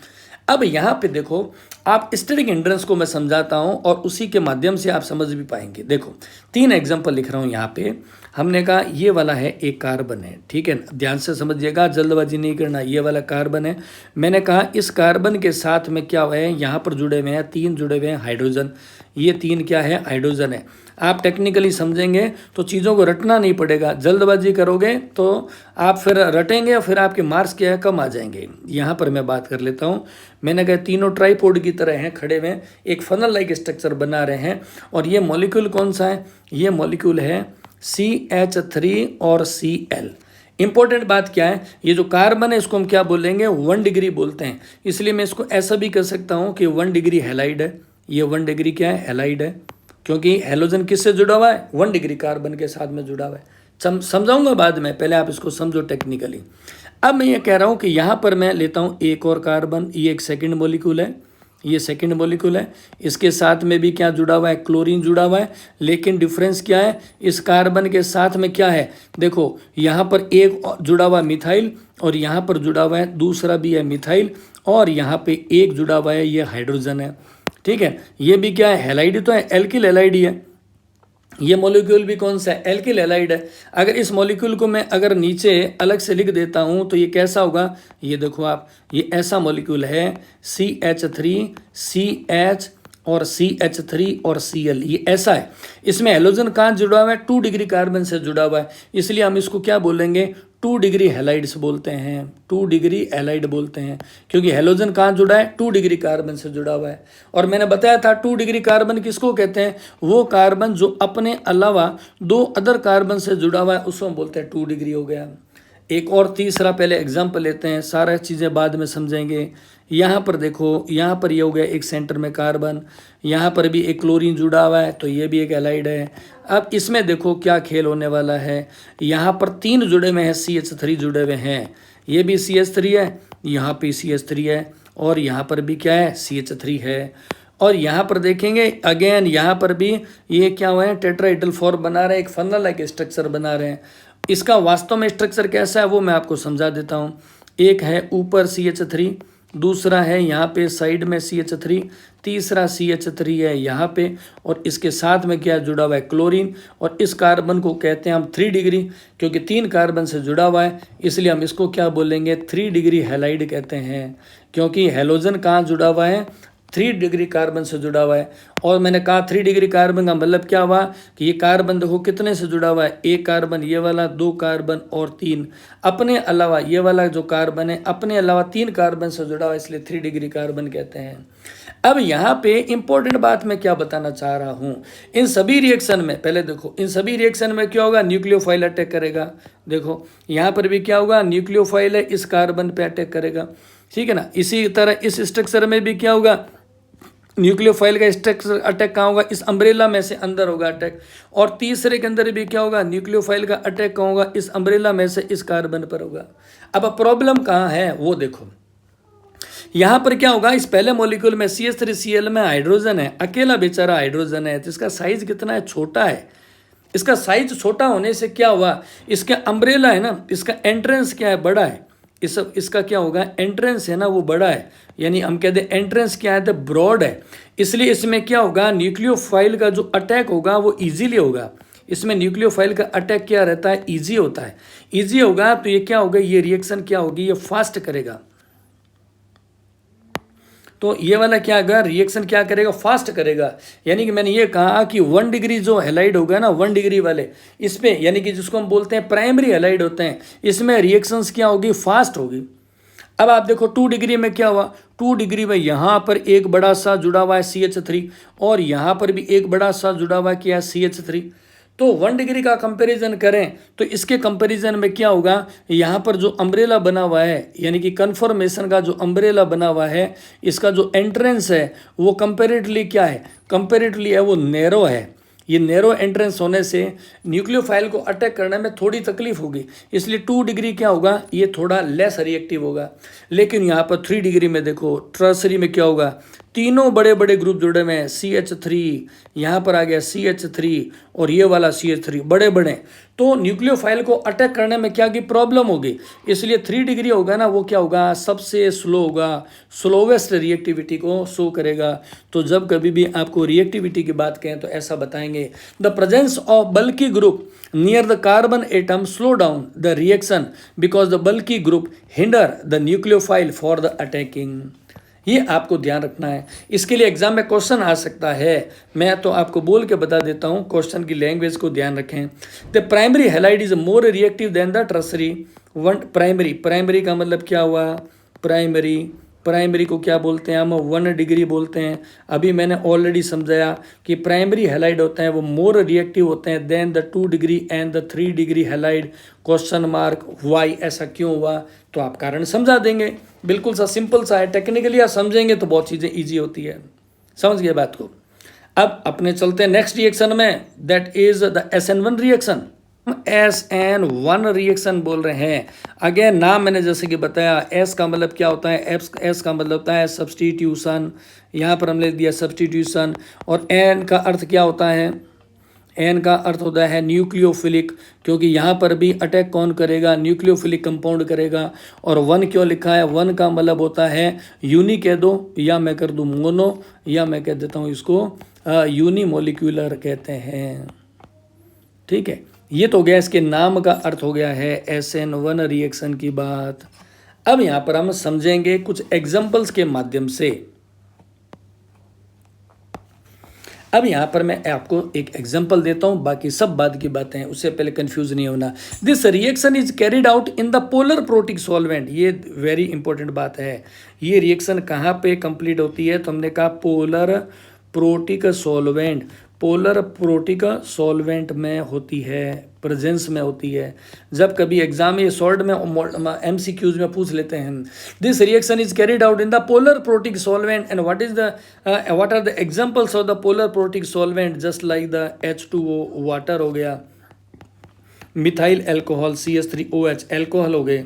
अब यहाँ पे देखो, आप स्टैटिक हिंड्रेंस को मैं समझाता हूँ और उसी के माध्यम से आप समझ भी पाएंगे। देखो 3 एग्जांपल लिख रहा हूँ यहाँ पे। हमने कहा ये वाला है एक कार्बन है, ठीक है, ध्यान से समझिएगा, जल्दबाजी नहीं करना। ये वाला कार्बन है, मैंने कहा इस कार्बन के साथ में क्या हुआ है, यहाँ पर जुड़े हुए हैं 3 जुड़े हुए हैं हाइड्रोजन। ये 3 क्या है, हाइड्रोजन है। आप टेक्निकली समझेंगे तो चीज़ों को रटना नहीं पड़ेगा, जल्दबाजी करोगे तो आप फिर रटेंगे और फिर आपके मार्क्स क्या है, कम आ जाएंगे। यहाँ पर मैं बात कर लेता हूँ। मैंने कहा तीनों ट्राईपोड की तरह हैं, खड़े हुए एक फनल लाइक स्ट्रक्चर बना रहे हैं। और ये मॉलिक्यूल कौन सा है, ये मॉलिक्यूल है CH3 और Cl। इंपॉर्टेंट बात क्या है, ये जो कार्बन है इसको हम क्या बोलेंगे, 1 डिग्री बोलते हैं। इसलिए मैं इसको ऐसा भी कर सकता हूँ कि 1 डिग्री हैलाइड है। ये 1 डिग्री क्या है, हैलाइड है, क्योंकि हैलोजन किससे जुड़ा हुआ है, 1 डिग्री कार्बन के साथ में जुड़ा हुआ है। समझाऊंगा बाद में, पहले आप इसको समझो टेक्निकली। अब मैं ये कह रहा हूँ कि यहाँ पर मैं लेता हूँ एक और कार्बन, ये एक सेकेंड मॉलिक्यूल है, ये सेकेंड मॉलिक्यूल है। इसके साथ में भी क्या जुड़ा हुआ है, क्लोरीन जुड़ा हुआ है। लेकिन डिफरेंस क्या है, इस कार्बन के साथ में क्या है, देखो यहाँ पर एक जुड़ा हुआ मिथाइल और यहाँ पर जुड़ा हुआ है दूसरा भी है मिथाइल, और यहाँ पे एक जुड़ा हुआ है, ये हाइड्रोजन है, ठीक है। ये भी क्या है, हैलाइड तो है, एल्किल हैलाइड ही है। ये मॉलिक्यूल भी कौन सा है, एल्किल हैलाइड है। अगर इस मॉलिक्यूल को मैं अगर नीचे अलग से लिख देता हूँ तो ये कैसा होगा, ये देखो आप, ये ऐसा मॉलिक्यूल है CH3 CH और CH3 और Cl, ये ऐसा है। इसमें हैलोजन कहाँ जुड़ा हुआ है, 2 डिग्री कार्बन से जुड़ा हुआ है, इसलिए हम इसको क्या बोलेंगे, 2 डिग्री हैलाइड्स बोलते हैं, 2 डिग्री हैलाइड बोलते हैं, क्योंकि हैलोजन कहाँ जुड़ा है, 2 डिग्री कार्बन से जुड़ा हुआ है। और मैंने बताया था 2 डिग्री कार्बन किसको कहते हैं, वो कार्बन जो अपने अलावा 2 अदर कार्बन से जुड़ा हुआ है उसको हम बोलते हैं 2 डिग्री हो गया। एक और तीसरा पहले एग्जाम्पल लेते हैं, सारा चीज़ें बाद में समझेंगे। यहाँ पर देखो, यहाँ पर ये हो गया एक सेंटर में कार्बन, यहाँ पर भी एक क्लोरीन जुड़ा हुआ है, तो ये भी एक हैलाइड है। अब इसमें देखो क्या खेल होने वाला है, यहाँ पर 3 जुड़े हुए हैं, CH3 जुड़े हुए हैं, ये भी CH3 है, यहाँ पे CH3 है, और यहाँ पर भी क्या है, CH3 है। और यहाँ पर देखेंगे अगेन, यहाँ पर भी ये क्या हुआ है, टेट्राहेड्रल फॉर्म बना रहे हैं, एक फनल लाइक स्ट्रक्चर बना रहे हैं। इसका वास्तव में स्ट्रक्चर कैसा है वो मैं आपको समझा देता हूँ। एक है ऊपर CH3, दूसरा है यहाँ पे साइड में CH3, तीसरा CH3 है यहाँ पे, और इसके साथ में क्या जुड़ा हुआ है, क्लोरीन। और इस कार्बन को कहते हैं हम 3 डिग्री, क्योंकि 3 कार्बन से जुड़ा हुआ है, इसलिए हम इसको क्या बोलेंगे, 3 डिग्री हैलाइड कहते हैं, क्योंकि हैलोजन कहाँ जुड़ा हुआ है, 3 डिग्री कार्बन से जुड़ा हुआ है। और मैंने कहा 3 डिग्री कार्बन का मतलब क्या हुआ कि ये कार्बन देखो कितने से जुड़ा हुआ है, एक कार्बन ये वाला, 2 कार्बन और 3 अपने अलावा, ये वाला जो कार्बन है अपने अलावा 3 कार्बन से जुड़ा हुआ है, इसलिए 3 डिग्री कार्बन कहते हैं। अब यहाँ पे इंपॉर्टेंट बात मैं क्या बताना चाह रहा हूँ, इन सभी रिएक्शन में, पहले देखो इन सभी रिएक्शन में क्या होगा, न्यूक्लियोफाइल अटैक करेगा। देखो यहाँ पर भी क्या होगा, न्यूक्लियोफाइल है, इस कार्बन पे अटैक करेगा, ठीक है ना। इसी तरह इस स्ट्रक्चर में भी क्या होगा, न्यूक्लियोफाइल का स्ट्रक्चर अटैक कहाँ होगा, इस अम्ब्रेला में से अंदर होगा अटैक। और तीसरे के अंदर भी क्या होगा, न्यूक्लियोफाइल का अटैक कहाँ होगा, इस अम्ब्रेला में से इस कार्बन पर होगा। अब प्रॉब्लम कहाँ है वो देखो, यहाँ पर क्या होगा, इस पहले मॉलिक्यूल में CH3Cl में हाइड्रोजन है, अकेला बेचारा हाइड्रोजन है, तो इसका साइज कितना है, छोटा है। इसका साइज छोटा होने से क्या हुआ, इसका अम्ब्रेला है ना, इसका एंट्रेंस क्या है, बड़ा है। इसका क्या होगा, एंट्रेंस है ना वो बड़ा है, यानी हम कहते हैं एंट्रेंस क्या है, तो ब्रॉड है। इसलिए इसमें क्या होगा, न्यूक्लियोफाइल का जो अटैक होगा वो इजीली होगा। इसमें न्यूक्लियोफाइल का अटैक क्या रहता है, इजी होता है। इजी होगा तो ये क्या होगा, ये रिएक्शन क्या होगी, ये फास्ट करेगा। तो ये वाला क्या होगा, रिएक्शन क्या करेगा, फास्ट करेगा। यानी कि मैंने ये कहा कि 1 डिग्री जो हैलाइड होगा ना, 1 डिग्री वाले इस पे, यानी कि जिसको हम बोलते हैं प्राइमरी हैलाइड होते हैं, इसमें रिएक्शंस क्या होगी, फास्ट होगी। अब आप देखो 2 डिग्री में क्या हुआ, 2 डिग्री में यहाँ पर एक बड़ा सा जुड़ा हुआ है CH3, और यहाँ पर भी एक बड़ा सा जुड़ा हुआ है क्या है, CH3। तो 1 डिग्री का कंपैरिजन करें तो इसके कंपैरिजन में क्या होगा, यहाँ पर जो अम्ब्रेला बना हुआ है, यानी कि कन्फर्मेशन का जो अम्ब्रेला बना हुआ है, इसका जो एंट्रेंस है वो कंपैरेटिवली क्या है, कंपैरेटिवली है वो नैरो है। ये नैरो एंट्रेंस होने से न्यूक्लियोफाइल को अटैक करने में थोड़ी तकलीफ होगी, इसलिए 2 डिग्री क्या होगा, ये थोड़ा लेस रिएक्टिव होगा। लेकिन यहाँ पर 3 डिग्री में देखो, टर्सरी में क्या होगा, तीनों बड़े बड़े ग्रुप जुड़े हुए हैं, CH3, यहाँ पर आ गया CH3 और ये वाला CH3, बड़े बड़े। तो न्यूक्लियोफाइल को अटैक करने में क्या की प्रॉब्लम होगी, इसलिए 3 डिग्री होगा ना, वो क्या होगा, सबसे स्लो होगा, स्लोवेस्ट रिएक्टिविटी को शो करेगा। तो जब कभी भी आपको रिएक्टिविटी की बात कहें तो ऐसा बताएंगे, the presence of bulky group near the carbon atom slow down the reaction because the bulky group hinder the nucleophile for the attacking. ये आपको ध्यान रखना है। इसके लिए एग्जाम में क्वेश्चन आ सकता है, मैं तो आपको बोल के बता देता हूँ, क्वेश्चन की लैंग्वेज को ध्यान रखें। The primary halide is more reactive than the tertiary. Primary का मतलब क्या हुआ, प्राइमरी को क्या बोलते हैं हम, 1 डिग्री बोलते हैं। अभी मैंने ऑलरेडी समझाया कि प्राइमरी हैलाइड होते हैं वो मोर रिएक्टिव होते हैं then the 2 degree and the 3 degree halide. Question mark why, ऐसा क्यों हुआ, तो आप कारण समझा देंगे। बिल्कुल सा सिंपल सा है, टेक्निकली आप समझेंगे तो बहुत चीज़ें ईजी होती है। समझ गए बात को। अब अपने चलते हैं नेक्स्ट रिएक्शन में, that is the SN1 reaction. SN1 reaction बोल रहे हैं। अगेन नाम मैंने जैसे कि बताया, S का मतलब क्या होता है, S का मतलब होता है सब्स्टिट्यूशन, यहाँ पर हमने दिया सब्स्टिट्यूशन। और N का अर्थ क्या होता है, N का अर्थ होता है न्यूक्लियोफिलिक, क्योंकि यहाँ पर भी अटैक कौन करेगा, न्यूक्लियोफिलिक कंपाउंड करेगा। और 1 क्यों लिखा है, 1 का मतलब होता है यूनी कह दो, या मैं कर दूँ मोनो, या मैं कह देता हूँ इसको यूनिमोलिक्यूलर कहते हैं। ठीक है, ये तो गया इसके नाम का अर्थ हो गया है SN1 रिएक्शन की बात। अब यहाँ पर हम समझेंगे कुछ एग्जाम्पल्स के माध्यम से। अब यहाँ पर मैं आपको एक एग्जाम्पल देता हूँ, बाकी सब बाद की बातें हैं, उससे पहले कंफ्यूज नहीं होना। This reaction is carried out in the polar protic solvent. ये वेरी इंपॉर्टेंट बात है। ये रिएक्शन कहाँ पे कंप्लीट होती है, तो हमने कहा polar protic solvent, polar protic solvent में होती है, प्रेजेंस में होती है। जब कभी एग्जाम में शॉर्ट में MCQs में पूछ लेते हैं, this reaction is carried out in the polar protic solvent and what are the examples of the polar protic solvent, just like the H2O water हो गया, मिथाइल एल्कोहल CH3OH एल्कोहल हो गए,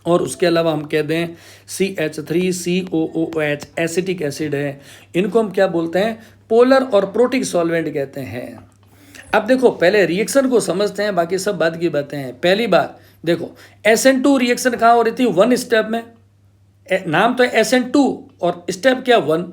और उसके अलावा हम कह दें CH3COOH एसिटिक एसिड है। इनको हम क्या बोलते हैं, पोलर और प्रोटिक सॉल्वेंट कहते हैं। अब देखो पहले रिएक्शन को समझते हैं, बाकी सब बाद की बातें हैं। पहली बात देखो, SN2 रिएक्शन कहाँ हो रही थी, 1 स्टेप में। नाम तो है SN2 और स्टेप क्या 1,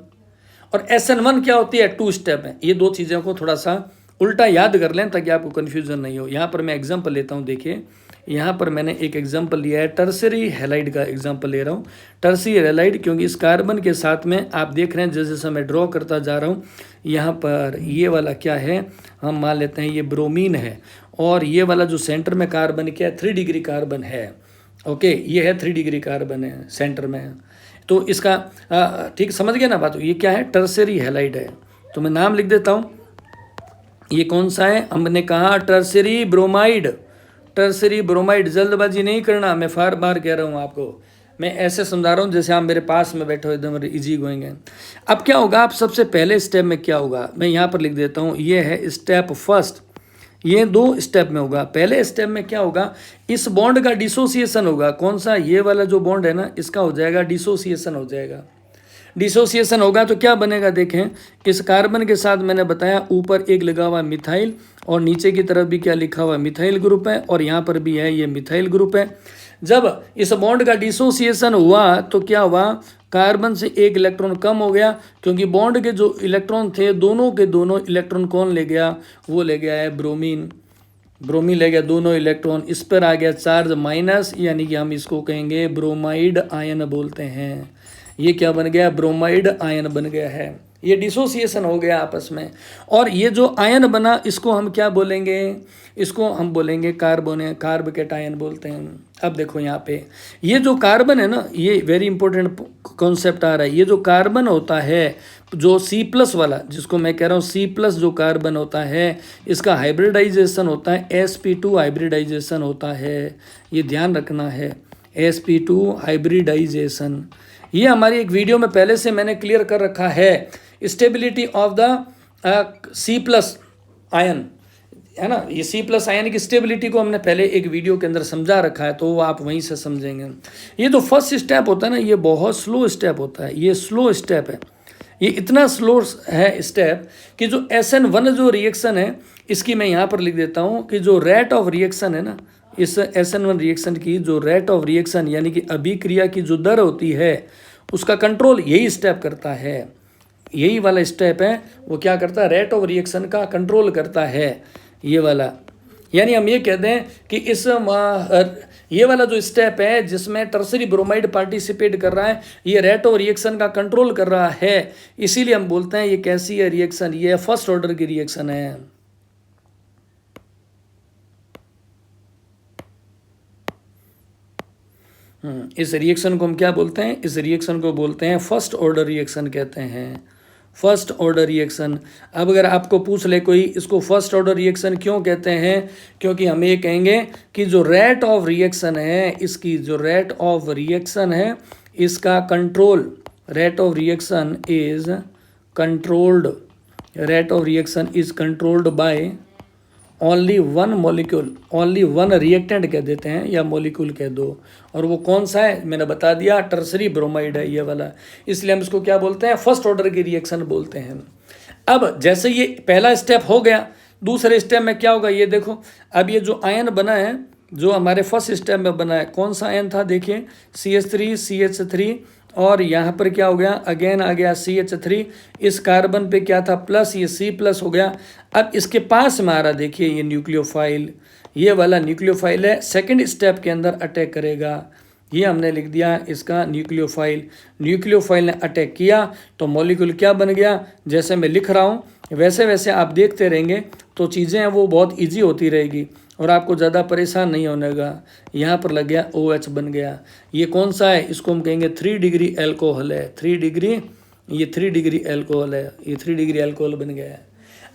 और SN1 क्या होती है 2 स्टेप में। ये दो चीज़ों को थोड़ा सा उल्टा याद कर लें ताकि आपको कन्फ्यूजन नहीं हो। यहाँ पर मैं एग्जाम्पल लेता हूँ, देखिए यहाँ पर मैंने एक एग्जाम्पल लिया है, टर्सरी हैलाइड का एग्जाम्पल ले रहा हूँ। टर्सरी हैलाइड क्योंकि इस कार्बन के साथ में आप देख रहे हैं जैसे जैसे मैं ड्रॉ करता जा रहा हूँ, यहाँ पर ये वाला क्या है, हम मान लेते हैं ये ब्रोमीन है, और ये वाला जो सेंटर में कार्बन क्या है 3 डिग्री कार्बन है। ओके, ये है 3 डिग्री कार्बन है सेंटर में। तो इसका ठीक समझ गए ना बात, ये क्या है, टर्सरी हैलाइड है। तो मैं नाम लिख देता हूँ, ये कौन सा है, हमने कहा टर्सरी ब्रोमाइड। टर्सरी ब्रोमाइड, जल्दबाजी नहीं करना, मैं बार बार कह रहा हूँ आपको, मैं ऐसे समझा रहा हूँ जैसे आप मेरे पास में बैठे हो, एकदम इजी गोइंग है। अब क्या होगा, आप सबसे पहले स्टेप में क्या होगा, मैं यहाँ पर लिख देता हूँ, ये है स्टेप फर्स्ट। ये 2 स्टेप में होगा। पहले स्टेप में क्या होगा, इस बॉन्ड का डिसोसिएशन होगा। कौन सा, ये वाला जो बॉन्ड है ना, इसका हो जाएगा डिसोसिएशन हो जाएगा। डिसोसिएशन होगा तो क्या बनेगा, देखें इस कार्बन के साथ मैंने बताया ऊपर एक लगा हुआ मिथाइल, और नीचे की तरफ भी क्या लिखा हुआ मिथाइल ग्रुप है, और यहाँ पर भी है ये मिथाइल ग्रुप है। जब इस बॉन्ड का डिसोसिएशन हुआ तो क्या हुआ, कार्बन से 1 इलेक्ट्रॉन कम हो गया, क्योंकि बॉन्ड के जो इलेक्ट्रॉन थे दोनों के दोनों इलेक्ट्रॉन कौन ले गया, वो ले गया है ब्रोमीन। ब्रोमीन ले गया दोनों इलेक्ट्रॉन, इस पर आ गया चार्ज माइनस, यानी कि हम इसको कहेंगे ब्रोमाइड आयन बोलते हैं। ये क्या बन गया, ब्रोमाइड आयन बन गया है। ये डिसोसिएशन हो गया आपस में, और ये जो आयन बना इसको हम क्या बोलेंगे, इसको हम बोलेंगे कार्ब कैटायन बोलते हैं। अब देखो यहाँ पे ये जो कार्बन है ना, ये वेरी इंपॉर्टेंट कॉन्सेप्ट आ रहा है। ये जो कार्बन होता है जो C+ वाला, जिसको मैं कह रहा हूँ C+ जो कार्बन होता है, इसका हाइब्रिडाइजेशन होता है sp2 हाइब्रिडाइजेशन होता है। ये ध्यान रखना है, sp2 हाइब्रिडाइजेशन। ये हमारी एक वीडियो में पहले से मैंने क्लियर कर रखा है। Stability of the C+ ion है ना, ये C+ आयन की स्टेबिलिटी को हमने पहले एक वीडियो के अंदर समझा रखा है, तो वो आप वहीं से समझेंगे। ये जो फर्स्ट स्टेप होता है ना, ये बहुत स्लो स्टेप होता है, ये स्लो स्टेप है। ये इतना स्लो है स्टेप कि जो SN1 जो रिएक्शन है इसकी मैं यहाँ पर लिख देता हूँ कि जो रेट ऑफ रिएक्शन है ना, इस SN1 रिएक्शन की जो रेट ऑफ रिएक्शन यानी कि अभिक्रिया की जो दर होती है उसका कंट्रोल यही स्टेप करता है। यही वाला स्टेप है वो क्या करता है, रेट ऑफ रिएक्शन का कंट्रोल करता है ये वाला। यानी हम ये कहते हैं कि इस ये वाला जो स्टेप है जिसमें टर्सरी ब्रोमाइड पार्टिसिपेट कर रहा है ये रेट ऑफ रिएक्शन का कंट्रोल कर रहा है, इसीलिए हम बोलते हैं ये कैसी है रिएक्शन, ये फर्स्ट ऑर्डर की रिएक्शन है। इस रिएक्शन को हम क्या बोलते हैं, इस रिएक्शन को बोलते हैं फर्स्ट ऑर्डर रिएक्शन कहते हैं, फर्स्ट ऑर्डर रिएक्शन। अब अगर आपको पूछ ले कोई इसको फर्स्ट ऑर्डर रिएक्शन क्यों कहते हैं, क्योंकि हम ये कहेंगे कि जो रेट ऑफ रिएक्शन है इसकी, जो रेट ऑफ रिएक्शन है इसका control, rate of reaction is controlled, rate of reaction is controlled by only one molecule, only one reactant कह देते हैं या मॉलिक्यूल कह दो, और वो कौन सा है मैंने बता दिया, टर्सरी ब्रोमाइड है ये वाला, इसलिए हम इसको क्या बोलते हैं, फर्स्ट ऑर्डर की रिएक्शन बोलते हैं। अब जैसे ये पहला स्टेप हो गया, दूसरे स्टेप में क्या होगा ये देखो, अब ये जो आयन बना है जो हमारे फर्स्ट स्टेप में बना है कौन सा आयन था, देखिए CH3 CH3 और यहाँ पर क्या हो गया, अगेन आ गया CH3, इस कार्बन पे क्या था प्लस, ये C+ हो गया। अब इसके पास में आ रहा देखिए ये न्यूक्लियोफाइल, ये वाला न्यूक्लियोफाइल है, सेकंड स्टेप के अंदर अटैक करेगा, ये हमने लिख दिया इसका न्यूक्लियोफाइल। न्यूक्लियोफाइल ने अटैक किया तो मॉलिक्यूल क्या बन गया, जैसे मैं लिख रहा हूँ वैसे वैसे आप देखते रहेंगे तो चीज़ें हैं वो बहुत ईजी होती रहेगी और आपको ज़्यादा परेशान नहीं होने का। यहाँ पर लग गया OH बन गया, ये कौन सा है, इसको हम कहेंगे 3 डिग्री एल्कोहल है, 3 डिग्री, ये 3 डिग्री एल्कोहल है, ये 3 डिग्री एल्कोहल बन गया है।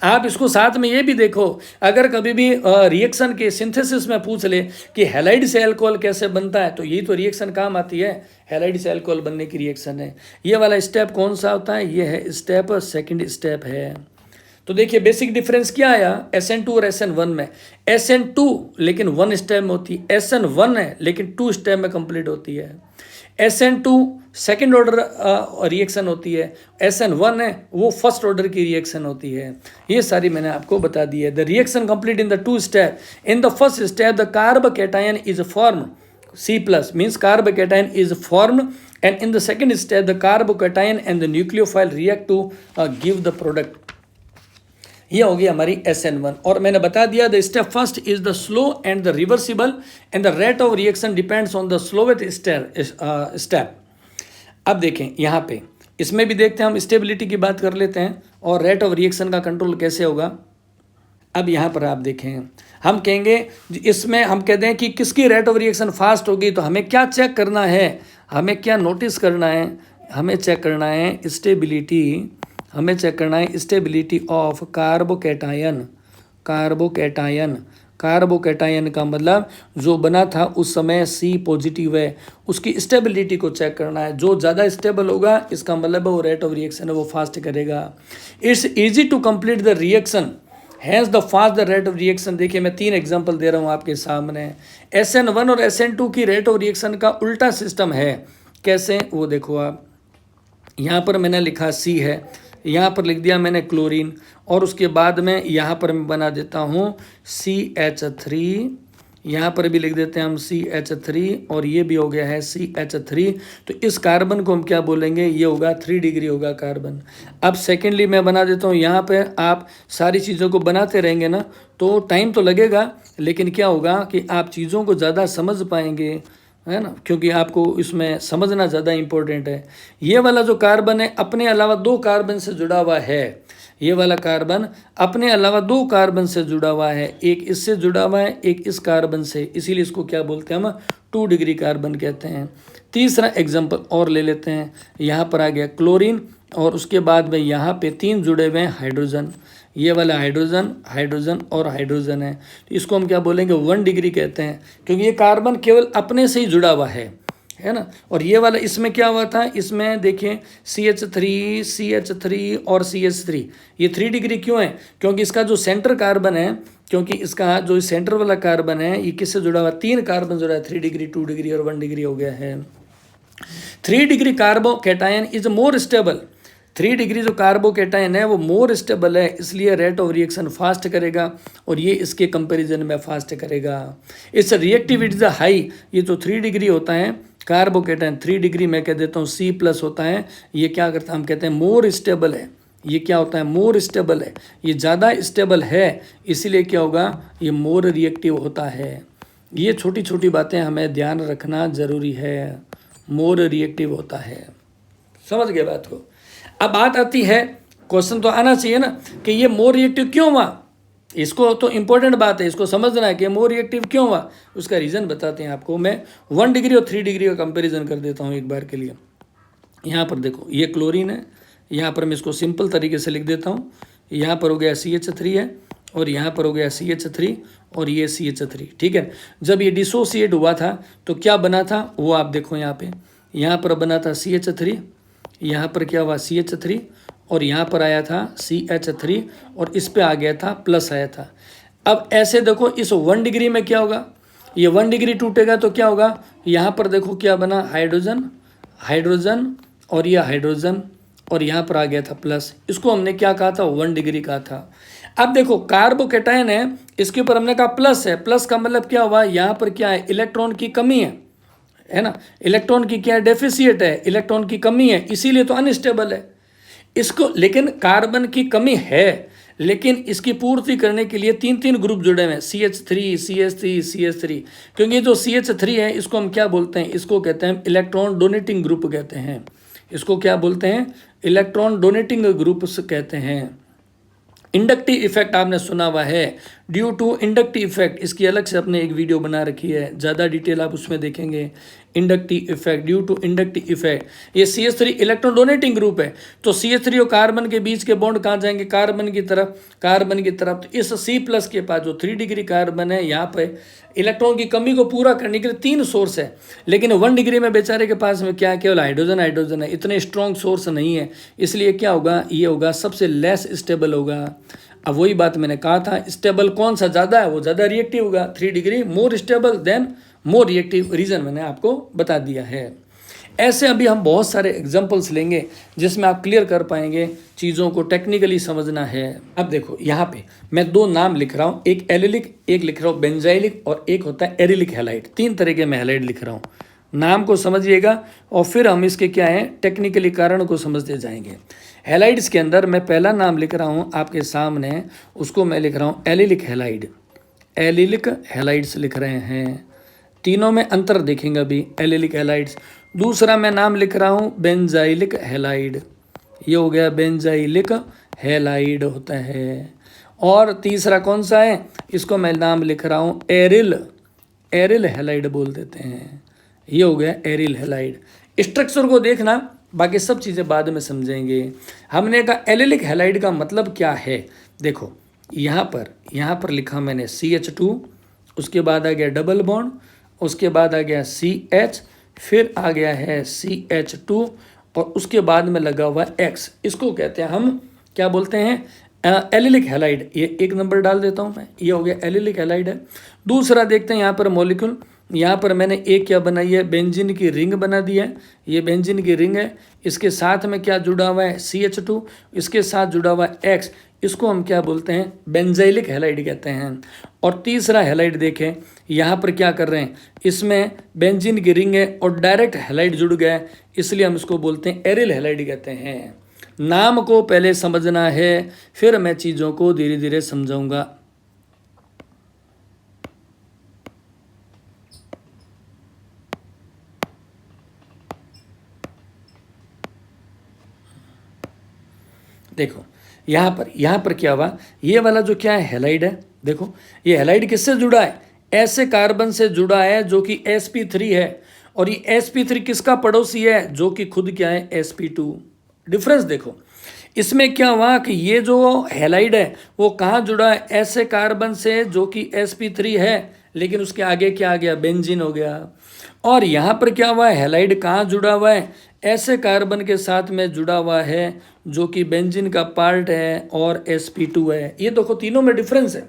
आप इसको साथ में ये भी देखो, अगर कभी भी रिएक्शन के सिंथेसिस में पूछ ले कि हैलाइड से अल्कोहल कैसे बनता है तो यही तो रिएक्शन काम आती है, हैलाइड से अल्कोहल बनने की रिएक्शन है। ये वाला स्टेप कौन सा होता है, ये है स्टेप, सेकंड स्टेप है। तो देखिए बेसिक डिफरेंस क्या आया SN2 और SN1 में, SN2 लेकिन 1 स्टेप में होती है, SN1 है लेकिन 2 स्टेप में कंप्लीट होती है। SN2 सेकेंड ऑर्डर रिएक्शन होती है, SN1 है वो फर्स्ट ऑर्डर की रिएक्शन होती है। ये सारी मैंने आपको बता दी है। The reaction complete in the 2 step, in the first step the carbocation is form, C+ means carbocation is formed, and in the second step the carbocation and the nucleophile react to give the product। ये होगी हमारी SN1। और मैंने बता दिया the step first is the slow and the reversible and the rate of reaction depends on the slowest step. अब देखें यहाँ पे इसमें भी देखते हैं, हम स्टेबिलिटी की बात कर लेते हैं और रेट ऑफ रिएक्शन का कंट्रोल कैसे होगा। अब यहाँ पर आप देखें, हम कहेंगे इसमें हम कहते हैं कि किसकी रेट ऑफ रिएक्शन फास्ट होगी, तो हमें क्या चेक करना है, हमें क्या नोटिस करना है, हमें चेक करना है स्टेबिलिटी, हमें चेक करना है stability of carbocation. Carbocation, carbocation का मतलब जो बना था उस समय C+ है, उसकी स्टेबिलिटी को चेक करना है। जो ज़्यादा स्टेबल होगा इसका मतलब वो रेट ऑफ रिएक्शन है वो फास्ट करेगा। It's easy to complete the reaction, has the fast the rate of reaction. देखिए मैं 3 एग्जांपल दे रहा हूँ आपके सामने। SN1 और SN2 की रेट ऑफ रिएक्शन का उल्टा सिस्टम है, कैसे वो देखो आप, यहाँ पर मैंने लिखा C है, यहाँ पर लिख दिया मैंने क्लोरीन, और उसके बाद में यहाँ पर मैं बना देता हूँ CH3, यहाँ पर भी लिख देते हैं हम CH3 और ये भी हो गया है CH3। तो इस कार्बन को हम क्या बोलेंगे, ये होगा 3 डिग्री होगा कार्बन। अब सेकेंडली मैं बना देता हूँ, यहाँ पे आप सारी चीज़ों को बनाते रहेंगे ना तो टाइम तो लगेगा, लेकिन क्या होगा कि आप चीज़ों को ज़्यादा समझ पाएंगे, है ना, क्योंकि आपको इसमें समझना ज़्यादा इम्पोर्टेंट है। ये वाला जो कार्बन है अपने अलावा 2 कार्बन से जुड़ा हुआ है, ये वाला कार्बन अपने अलावा 2 कार्बन से जुड़ा हुआ है, एक इससे जुड़ा हुआ है एक इस कार्बन से, इसीलिए इसको क्या बोलते हैं हम 2 डिग्री कार्बन कहते हैं। तीसरा एग्जाम्पल और ले लेते हैं, यहाँ पर आ गया क्लोरीन और उसके बाद में यहाँ पे 3 जुड़े हुए हैं हाइड्रोजन, ये वाला हाइड्रोजन, हाइड्रोजन और हाइड्रोजन है, तो इसको हम क्या बोलेंगे 1 डिग्री कहते हैं, क्योंकि ये कार्बन केवल अपने से ही जुड़ा हुआ है ना। और ये वाला इसमें क्या हुआ था, इसमें देखिए CH3 CH3 और CH3, ये 3 डिग्री क्यों है, क्योंकि इसका जो सेंटर कार्बन है, क्योंकि इसका जो सेंटर वाला कार्बन है ये किससे जुड़ा हुआ, 3 कार्बन जुड़ा है, 3 डिग्री 2 डिग्री और 1 डिग्री हो गया है। 3 degree carbocation is more stable, 3 degree जो कार्बोकेटाइन है वो मोर स्टेबल है, इसलिए रेट ऑफ रिएक्शन फास्ट करेगा और ये इसके कंपैरिजन में फास्ट करेगा। इस रिएक्टिविटी द हाई, ये जो 3 डिग्री होता है कार्बोकेटाइन 3 डिग्री मैं कह देता हूँ C+ होता है, ये क्या करता है हम कहते हैं मोर स्टेबल है। ये क्या होता है मोर स्टेबल है, ये ज़्यादा स्टेबल है, इसीलिए क्या होगा ये मोर रिएक्टिव होता है। ये छोटी छोटी बातें हमें ध्यान रखना ज़रूरी है, मोर रिएक्टिव होता है। समझ गए बात को। अब बात आती है, क्वेश्चन तो आना चाहिए ना कि ये मोर रिएक्टिव क्यों हुआ, इसको तो इंपॉर्टेंट बात है, इसको समझना है कि मोर रिएक्टिव क्यों हुआ। उसका रीज़न बताते हैं आपको। मैं 1 डिग्री और 3 डिग्री का कंपैरिजन कर देता हूँ एक बार के लिए। यहाँ पर देखो ये क्लोरीन है, यहाँ पर मैं इसको सिंपल तरीके से लिख देता हूँ। यहाँ पर हो गया CH3 है और यहाँ पर हो गया CH3 और ये CH3, ठीक है। जब ये डिसोसिएट हुआ था तो क्या बना था वो आप देखो, यहाँ पर बना था CH3, यहाँ पर क्या हुआ CH3 और यहाँ पर आया था CH3 और इस पे आ गया था प्लस आया था। अब ऐसे देखो इस 1 डिग्री में क्या होगा, ये 1 डिग्री टूटेगा तो क्या होगा, यहाँ पर देखो क्या बना हाइड्रोजन, हाइड्रोजन और ये हाइड्रोजन और यहाँ पर आ गया था प्लस। इसको हमने क्या कहा था 1 डिग्री कहा था। अब देखो कार्बोकेटाइन है, इसके ऊपर हमने कहा प्लस है, प्लस का मतलब क्या हुआ यहाँ पर क्या है इलेक्ट्रॉन की कमी है ना, इलेक्ट्रॉन की क्या है डेफिसिएट है, इलेक्ट्रॉन की कमी है, इसीलिए तो अनस्टेबल है इसको। लेकिन कार्बन की कमी है, लेकिन इसकी पूर्ति करने के लिए 3 ग्रुप जुड़े हुए हैं CH3 CH3 CH3, क्योंकि जो CH3 है इसको हम क्या बोलते हैं, इसको कहते हैं इलेक्ट्रॉन डोनेटिंग ग्रुप कहते हैं। इसको क्या बोलते हैं इलेक्ट्रॉन डोनेटिंग ग्रुप कहते हैं। इंडक्टिव इफेक्ट आपने सुना हुआ है, ड्यू टू इंडक्टिव इफेक्ट, इसकी अलग से अपने एक वीडियो बना रखी है, ज़्यादा डिटेल आप उसमें देखेंगे। Inductive effect, due to inductive effect. ये CH3 इलेक्ट्रॉन डोनेटिंग ग्रुप है, तो CH3 और कार्बन के बीच के बॉन्ड कहाँ जाएंगे कार्बन की तरफ, कार्बन की तरफ। तो इस C+ के पास जो 3 डिग्री कार्बन है, यहाँ पे इलेक्ट्रॉन की कमी को पूरा करने के लिए 3 सोर्स है, लेकिन 1 डिग्री में बेचारे के पास में क्या केवल हाइड्रोजन हाइड्रोजन है, इतने स्ट्रॉन्ग सोर्स नहीं है, इसलिए क्या होगा ये होगा सबसे लेस स्टेबल होगा। अब वही बात मैंने कहा था, स्टेबल कौन सा ज़्यादा है वो ज़्यादा रिएक्टिव होगा, 3 degree more stable then more reactive, reason मैंने आपको बता दिया है। ऐसे अभी हम बहुत सारे एग्जांपल्स लेंगे जिसमें आप क्लियर कर पाएंगे, चीज़ों को टेक्निकली समझना है। अब देखो यहाँ पे मैं 2 नाम लिख रहा हूँ, एक एलिलिक, एक लिख रहा हूँ बेंजाइलिक और एक होता है एरिलिक हैलाइड। 3 तरह के मैं हैलाइड लिख रहा हूँ, नाम को समझिएगा और फिर हम इसके क्या है टेक्निकली कारण को समझते जाएंगे। हैलाइड्स के अंदर मैं पहला नाम लिख रहा हूँ आपके सामने, उसको मैं लिख रहा हूँ एलिलिक हैलाइड, एलिलिक हैलाइड्स लिख रहे हैं। तीनों में अंतर देखेंगे अभी, एलिलिक हैलाइड्स। दूसरा मैं नाम लिख रहा हूँ बेंजाइलिक हैलाइड, ये हो गया बेंजाइलिक हैलाइड होता है। और तीसरा कौन सा है, इसको मैं नाम लिख रहा हूँ एरिल, एरिल हैलाइड बोल देते हैं, ये हो गया एरिल हैलाइड। स्ट्रक्चर को देखना, बाकी सब चीज़ें बाद में समझेंगे। हमने कहा एलिलिक हैलाइड का मतलब क्या है, देखो यहाँ पर लिखा मैंने CH2, उसके बाद आ गया डबल बॉन्ड, उसके बाद आ गया CH, फिर आ गया है CH2 और उसके बाद में लगा हुआ X। इसको कहते हैं हम क्या बोलते हैं एलिलिक हैलाइड। ये 1 नंबर डाल देता हूँ मैं, ये हो गया एलिलिक हैलाइड है। दूसरा देखते हैं यहाँ पर मॉलिक्यूल, यहाँ पर मैंने एक क्या बनाई है बेंजीन की रिंग बना दी है, ये बेंजीन की रिंग है, इसके साथ में क्या जुड़ा हुआ है CH2, इसके साथ जुड़ा हुआ है X, इसको हम क्या बोलते हैं बेंजाइलिक हैलाइड कहते हैं। और तीसरा हैलाइड देखें, यहाँ पर क्या कर रहे हैं, इसमें बेंजीन की रिंग है और डायरेक्ट हैलाइड जुड़ गया है, इसलिए हम इसको बोलते हैं एरिल हैलाइड कहते हैं। नाम को पहले समझना है, फिर मैं चीज़ों को धीरे धीरे समझाऊंगा। देखो यहाँ पर क्या हुआ, ये वाला जो क्या है हैलाइड है, देखो ये हैलाइड किससे जुड़ा है, ऐसे कार्बन से जुड़ा है जो कि sp3 है, और ये sp3 किसका पड़ोसी है जो कि खुद क्या है sp2। डिफरेंस देखो, इसमें क्या हुआ कि ये जो हैलाइड है वो कहाँ जुड़ा है, ऐसे कार्बन से जो कि sp3 है, लेकिन उसके आगे क्या आ गया बेंजीन हो गया। और यहाँ पर क्या हुआ है, हैलाइड कहाँ जुड़ा हुआ है, ऐसे कार्बन के साथ में जुड़ा हुआ है जो कि बेंजीन का पार्ट है और sp2 है। ये देखो तीनों में डिफरेंस है।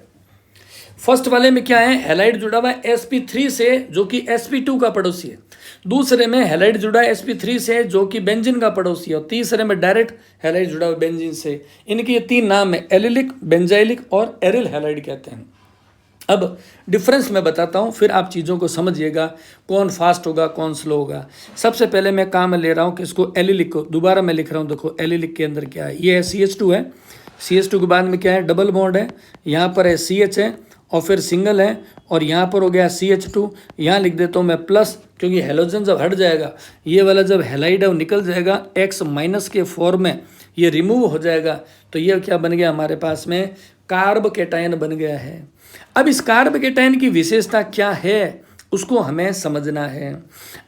फर्स्ट वाले में क्या है, हैलाइड जुड़ा हुआ है sp3 से जो कि sp2 का पड़ोसी है, दूसरे में हैलाइड जुड़ा है sp3 से जो कि बेंजीन का पड़ोसी है, और तीसरे में डायरेक्ट हैलाइड जुड़ा हुआ बेंजीन से। इनके ये तीन नाम है, एलिलिक, बेंजाइलिक और एरिल हैलाइड कहते हैं। अब डिफरेंस मैं बताता हूँ, फिर आप चीज़ों को समझिएगा कौन फास्ट होगा कौन स्लो होगा। सबसे पहले मैं काम ले रहा हूँ कि इसको एलिलिक को दोबारा मैं लिख रहा हूँ। देखो एलिलिक के अंदर क्या है, ये है CH2 है, CH2 के बाद में क्या है, डबल बॉन्ड है, यहाँ पर है CH है और फिर सिंगल है, और यहाँ पर हो गया CH2। यहाँ लिख देता हूँ मैं प्लस, क्योंकि हेलोजन जब हट जाएगा, ये वाला जब हैलाइड है वो निकल जाएगा, X माइनस के फॉर्म में ये रिमूव हो जाएगा, तो ये क्या बन गया हमारे पास में, कार्ब केटायन बन गया है। अब इस कार्ब केटायन की विशेषता क्या है उसको हमें समझना है।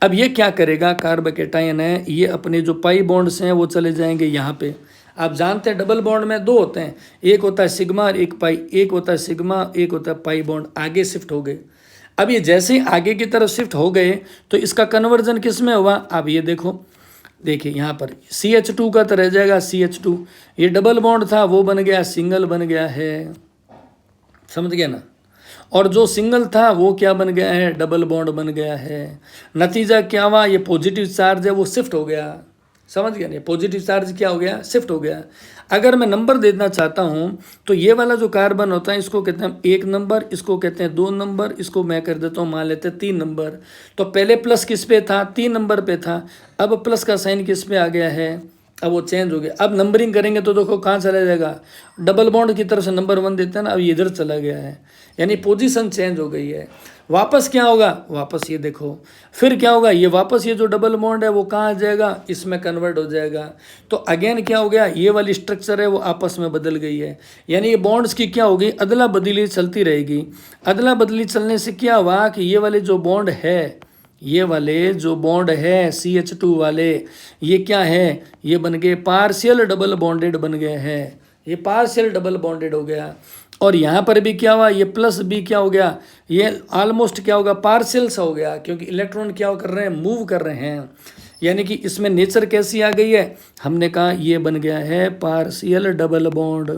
अब ये क्या करेगा, कार्ब केटायन है, ये अपने जो पाई बॉन्ड्स हैं वो चले जाएंगे यहाँ पे। आप जानते हैं डबल बॉन्ड में दो होते हैं, एक होता है सिग्मा और एक पाई, एक होता है सिग्मा एक होता है पाई बॉन्ड, आगे शिफ्ट हो गए। अब ये जैसे ही आगे की तरफ शिफ्ट हो गए तो इसका कन्वर्जन किस में हुआ, आप ये देखो, देखिए यहाँ पर CH2 का तो रह जाएगा CH2, ये डबल बॉन्ड था वो बन गया सिंगल बन गया है, समझ गया ना। और जो सिंगल था वो क्या बन गया है, डबल बॉन्ड बन गया है। नतीजा क्या हुआ, ये पॉजिटिव चार्ज है वो शिफ्ट हो गया, समझ गया नहीं, पॉजिटिव चार्ज क्या हो गया, शिफ्ट हो गया। अगर मैं नंबर देना चाहता हूँ तो ये वाला जो कार्बन होता है इसको कहते हैं 1 नंबर, इसको कहते हैं 2 नंबर, इसको मैं कर देता हूँ मान लेते हैं 3 नंबर। तो पहले प्लस किस पे था, 3 नंबर पे था, अब प्लस का साइन किस पे आ गया है, अब वो चेंज हो गया। अब नंबरिंग करेंगे तो देखो कहाँ चला जाएगा, डबल बॉन्ड की तरफ से नंबर 1 देते हैं ना, अब ये इधर चला गया है, यानी पोजीशन चेंज हो गई है। वापस क्या होगा, वापस ये देखो, फिर क्या होगा, ये वापस ये जो डबल बॉन्ड है वो कहाँ आ जाएगा, इसमें कन्वर्ट हो जाएगा। तो अगेन क्या हो गया, ये वाली स्ट्रक्चर है वो आपस में बदल गई है, यानी ये बॉन्ड्स की क्या होगी, अदला बदली चलती रहेगी। अदला बदली चलने से क्या हुआ कि ये वाले जो बॉन्ड है, ये वाले जो बॉन्ड है CH2 वाले, ये क्या है, ये बन गए पार्शियल डबल बॉन्डेड बन गए हैं, ये पार्शियल डबल बॉन्डेड हो गया। और यहाँ पर भी क्या हुआ, ये प्लस भी क्या हो गया, ये ऑलमोस्ट क्या होगा, पार्शियल सा हो गया, क्योंकि इलेक्ट्रॉन क्या कर रहे हैं, मूव कर रहे हैं। यानी कि इसमें नेचर कैसी आ गई है, हमने कहा ये बन गया है पार्शियल डबल बॉन्ड।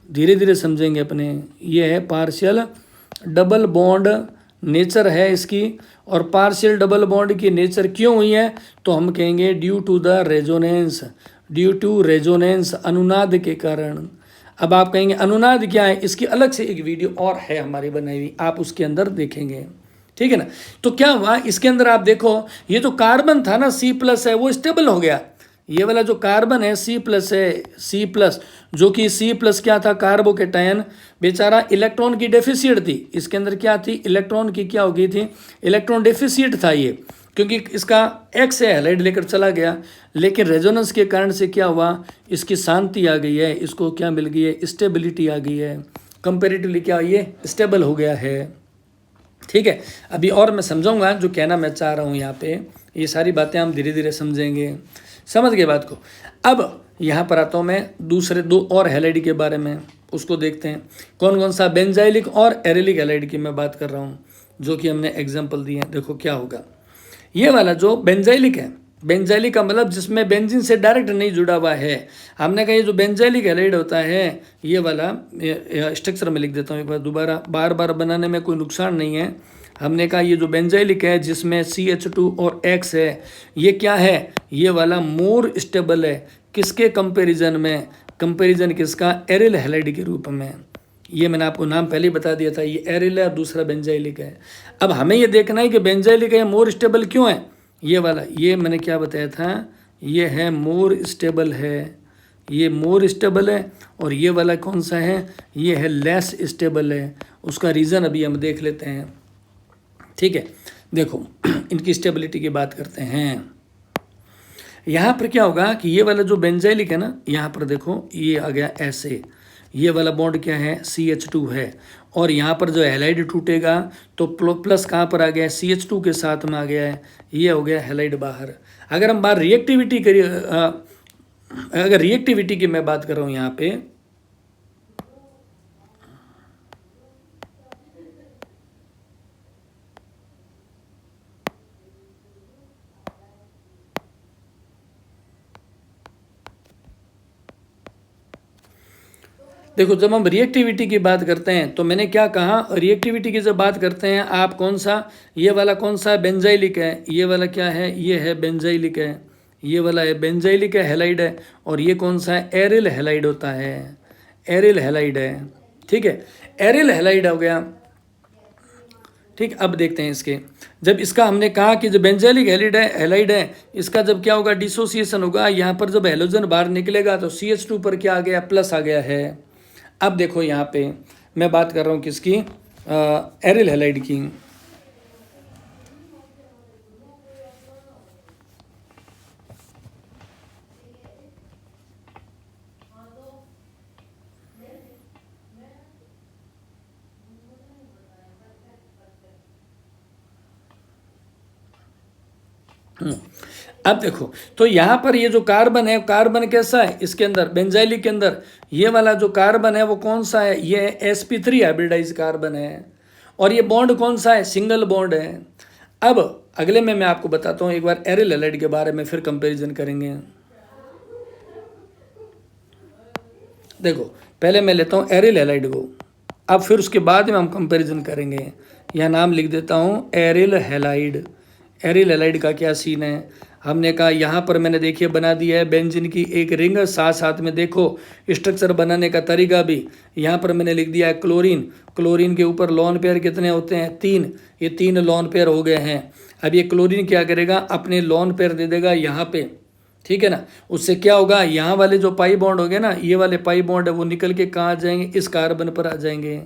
धीरे धीरे समझेंगे अपने, ये है पार्शियल डबल बॉन्ड नेचर है इसकी। और पार्शियल डबल बॉन्ड की नेचर क्यों हुई है, तो हम कहेंगे due to the resonance, due to resonance, अनुनाद के कारण। अब आप कहेंगे अनुनाद क्या है, इसकी अलग से एक वीडियो और है हमारी बनाई हुई, आप उसके अंदर देखेंगे, ठीक है ना। तो क्या हुआ इसके अंदर, आप देखो ये जो कार्बन था ना C+ है वो स्टेबल हो गया। ये वाला जो कार्बन है C+ है, C+, जो कि C+ क्या था, कार्बोकेटायन, बेचारा इलेक्ट्रॉन की डेफिशिएंट थी, इसके अंदर क्या थी, इलेक्ट्रॉन की क्या हो गई थी, इलेक्ट्रॉन डेफिशिएंट था ये, क्योंकि इसका X है हैलाइड लेकर चला गया। लेकिन रेजोनेंस के कारण से क्या हुआ, इसकी शांति आ गई है, इसको क्या मिल गई है, स्टेबिलिटी आ गई है, कंपेरेटिवली क्या ये स्टेबल हो गया है, ठीक है। अभी और मैं समझाऊंगा जो कहना मैं चाह रहा हूँ यहाँ पे, ये सारी बातें हम धीरे धीरे समझेंगे, समझ गए बात को। अब यहाँ पर आता हूँ मैं दूसरे दो और हैलाइड के बारे में, उसको देखते हैं कौन कौन सा, बेंजाइलिक और एरिलिक हैलाइड की मैं बात कर रहा हूँ, जो कि हमने एग्जाम्पल दिए हैं। देखो क्या होगा, ये वाला जो बेंजाइलिक है, बेंजाइलिक का मतलब जिसमें बेंजीन से डायरेक्ट नहीं जुड़ा हुआ है। हमने कहा ये जो बेंजाइलिक हैलाइड होता है, ये वाला स्ट्रक्चर में लिख देता हूँ एक बार दोबारा, बार बार बनाने में कोई नुकसान नहीं है। हमने कहा ये जो बेंजाइलिक है जिसमें CH2 और X है, ये क्या है, ये वाला मोर स्टेबल है, किसके कंपेरिजन में, कंपेरिजन किसका, एरिल हैलाइड के रूप में। ये मैंने आपको नाम पहले ही बता दिया था, ये एरिल है और दूसरा बेंजाइलिक है। अब हमें ये देखना है कि बेंजाइलिक है मोर स्टेबल क्यों है, ये वाला, ये मैंने क्या बताया था, ये है मोर स्टेबल है, ये मोर स्टेबल है, और ये वाला कौन सा है, ये है लेस स्टेबल है। उसका रीज़न अभी हम देख लेते हैं, ठीक है। देखो इनकी स्टेबिलिटी की बात करते हैं। यहाँ पर क्या होगा कि ये वाला जो बेंजाइलिक है ना, यहाँ पर देखो ये आ गया ऐसे, ये वाला बॉन्ड क्या है, CH2 है, और यहाँ पर जो हैलाइड टूटेगा तो प्लस कहाँ पर आ गया, CH2 के साथ में आ गया है, ये हो गया हैलाइड बाहर। अगर हम बात रिएक्टिविटी करिए, अगर रिएक्टिविटी की मैं बात कर रहा हूँ यहाँ पे, देखो जब हम रिएक्टिविटी की बात करते हैं तो मैंने क्या कहा, रिएक्टिविटी की जब बात करते हैं आप कौन सा, ये वाला कौन सा बेंजाइलिक है, ये वाला क्या है, ये है बेंजाइलिक है, ये वाला है बेंजाइलिक है, हैलाइड है, और ये कौन सा है, एरिल हैलाइड होता है, एरिल हैलाइड है। ठीक है, एरिल हैलाइड हो गया। ठीक, अब देखते हैं इसके, जब इसका हमने कहा कि जो बेंजाइलिक हैलाइड है इसका जब क्या होगा, डिसोसिएशन होगा, यहाँ पर जब हैलोजन बाहर निकलेगा तो CH2 पर क्या आ गया, प्लस आ गया है। अब देखो यहाँ पे मैं बात कर रहा हूँ किसकी, एरिल हैलाइड की। अब देखो तो यहाँ पर ये जो कार्बन है, कार्बन कैसा है इसके अंदर, बेंजाइलिक के अंदर ये वाला जो कार्बन है वो कौन सा है, ये sp3 हाइब्रिडाइज कार्बन है, और ये बॉन्ड कौन सा है, सिंगल बॉन्ड है। अब अगले में मैं आपको बताता हूँ एक बार एरिल हैलाइड के बारे में, फिर कंपैरिजन करेंगे। देखो पहले मैं लेता हूँ एरिल हैलाइड को, अब फिर उसके बाद में हम कंपैरिजन करेंगे। यह नाम लिख देता हूँ एरिल हैलाइड। एरिल हैलाइड का क्या सीन है, हमने कहा यहाँ पर मैंने देखिए बना दिया है बेंजीन की एक रिंग, साथ साथ में देखो स्ट्रक्चर बनाने का तरीका भी यहाँ पर मैंने लिख दिया है क्लोरीन। क्लोरीन के ऊपर लॉन पेयर कितने होते हैं, 3, ये 3 लॉन पेयर हो गए हैं। अब ये क्लोरीन क्या करेगा, अपने लॉन पेयर दे देगा यहाँ पे, ठीक है ना, उससे क्या होगा, यहाँ वाले जो पाई बॉन्ड हो गए ना, ये वाले पाई बॉन्ड है वो निकल के कहाँ आ जाएंगे, इस कार्बन पर आ जाएंगे।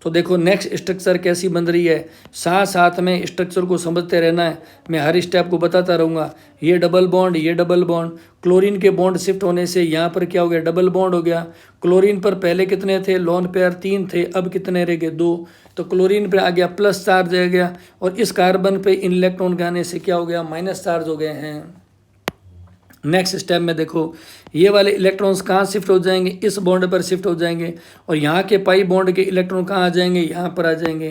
तो देखो नेक्स्ट स्ट्रक्चर कैसी बन रही है, साथ साथ में स्ट्रक्चर को समझते रहना है, मैं हर स्टेप को बताता रहूँगा। ये डबल बॉन्ड, ये डबल बॉन्ड, क्लोरीन के बॉन्ड शिफ्ट होने से यहाँ पर क्या हो गया, डबल बॉन्ड हो गया। क्लोरीन पर पहले कितने थे, लोन पेयर 3 थे, अब कितने रह गए, 2। तो क्लोरीन पे आ गया प्लस चार्ज आ गया, और इस कार्बन पे इन इलेक्ट्रॉन के आने से क्या हो गया, माइनस चार्ज हो गए हैं। नेक्स्ट स्टेप में देखो ये वाले इलेक्ट्रॉन्स कहाँ शिफ्ट हो जाएंगे, इस बॉन्ड पर शिफ्ट हो जाएंगे, और यहाँ के पाई बॉन्ड के इलेक्ट्रॉन कहाँ आ जाएंगे, यहाँ पर आ जाएंगे।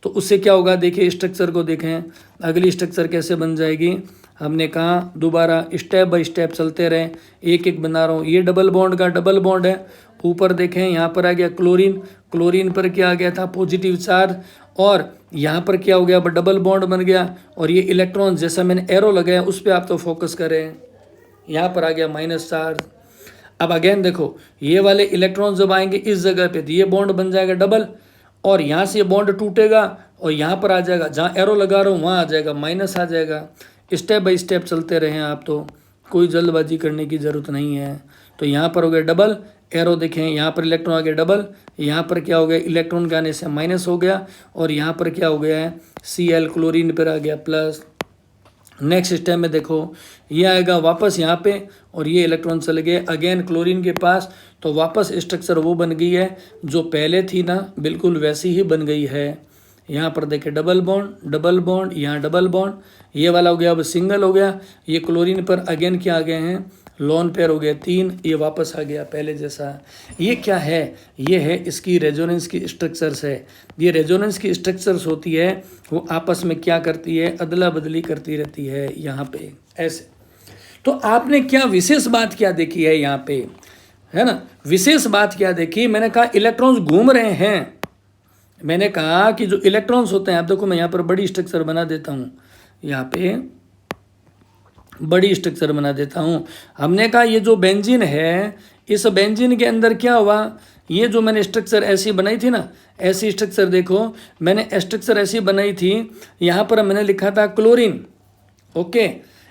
तो उससे क्या होगा, देखिए स्ट्रक्चर को देखें, अगली स्ट्रक्चर कैसे बन जाएगी। हमने कहा दोबारा स्टेप बाय स्टेप चलते रहें, एक एक बना रहा हूँ। ये डबल बॉन्ड का डबल बॉन्ड है, ऊपर देखें यहाँ पर आ गया क्लोरीन, क्लोरीन पर क्या आ गया था, पॉजिटिव चार्ज, और यहाँ पर क्या हो गया, डबल बॉन्ड बन गया, और ये इलेक्ट्रॉन जैसा मैंने एरो लगाया उस पर आप तो फोकस करें, यहाँ पर आ गया माइनस चार्ज। अब अगेन देखो ये वाले इलेक्ट्रॉन जब आएंगे इस जगह पे तो ये बॉन्ड बन जाएगा डबल, और यहाँ से ये बॉन्ड टूटेगा और यहाँ पर आ जाएगा, जहाँ एरो लगा रहा हूँ वहाँ आ जाएगा, माइनस आ जाएगा। स्टेप बाय स्टेप चलते रहें आप, तो कोई जल्दबाजी करने की ज़रूरत नहीं है। तो यहाँ पर हो गया डबल, एरो देखें यहाँ पर इलेक्ट्रॉन आ गया डबल, यहाँ पर क्या हो गया, इलेक्ट्रॉन के आने से माइनस हो गया, और यहाँ पर क्या हो गया है, Cl क्लोरीन पर आ गया प्लस। नेक्स्ट स्टेप में देखो ये आएगा वापस यहाँ पे, और ये इलेक्ट्रॉन चले गए अगेन क्लोरीन के पास, तो वापस स्ट्रक्चर वो बन गई है जो पहले थी ना, बिल्कुल वैसी ही बन गई है। यहाँ पर देखे डबल बॉन्ड, यहाँ डबल बॉन्ड, ये वाला हो गया अब सिंगल हो गया। ये क्लोरीन पर अगेन क्या आ गए हैं, लोन पेयर हो गया 3, ये वापस आ गया पहले जैसा। ये क्या है, ये है इसकी रेजोनेंस की स्ट्रक्चर्स है। ये रेजोनेंस की स्ट्रक्चर्स होती है वो आपस में क्या करती है, अदला बदली करती रहती है यहाँ पे ऐसे। तो आपने क्या विशेष बात क्या देखी है यहाँ पे, है ना, विशेष बात क्या देखी, मैंने कहा इलेक्ट्रॉन्स घूम रहे हैं। मैंने कहा कि जो इलेक्ट्रॉन्स होते हैं, आप देखो मैं यहाँ पर बड़ी स्ट्रक्चर बना देता हूँ, यहाँ पे बड़ी स्ट्रक्चर बना देता हूँ। हमने कहा ये जो बेंजीन है, इस बेंजीन के अंदर क्या हुआ, ये जो मैंने स्ट्रक्चर ऐसी बनाई थी ना, ऐसी स्ट्रक्चर देखो मैंने स्ट्रक्चर ऐसी बनाई थी, यहाँ पर मैंने लिखा था क्लोरीन, ओके,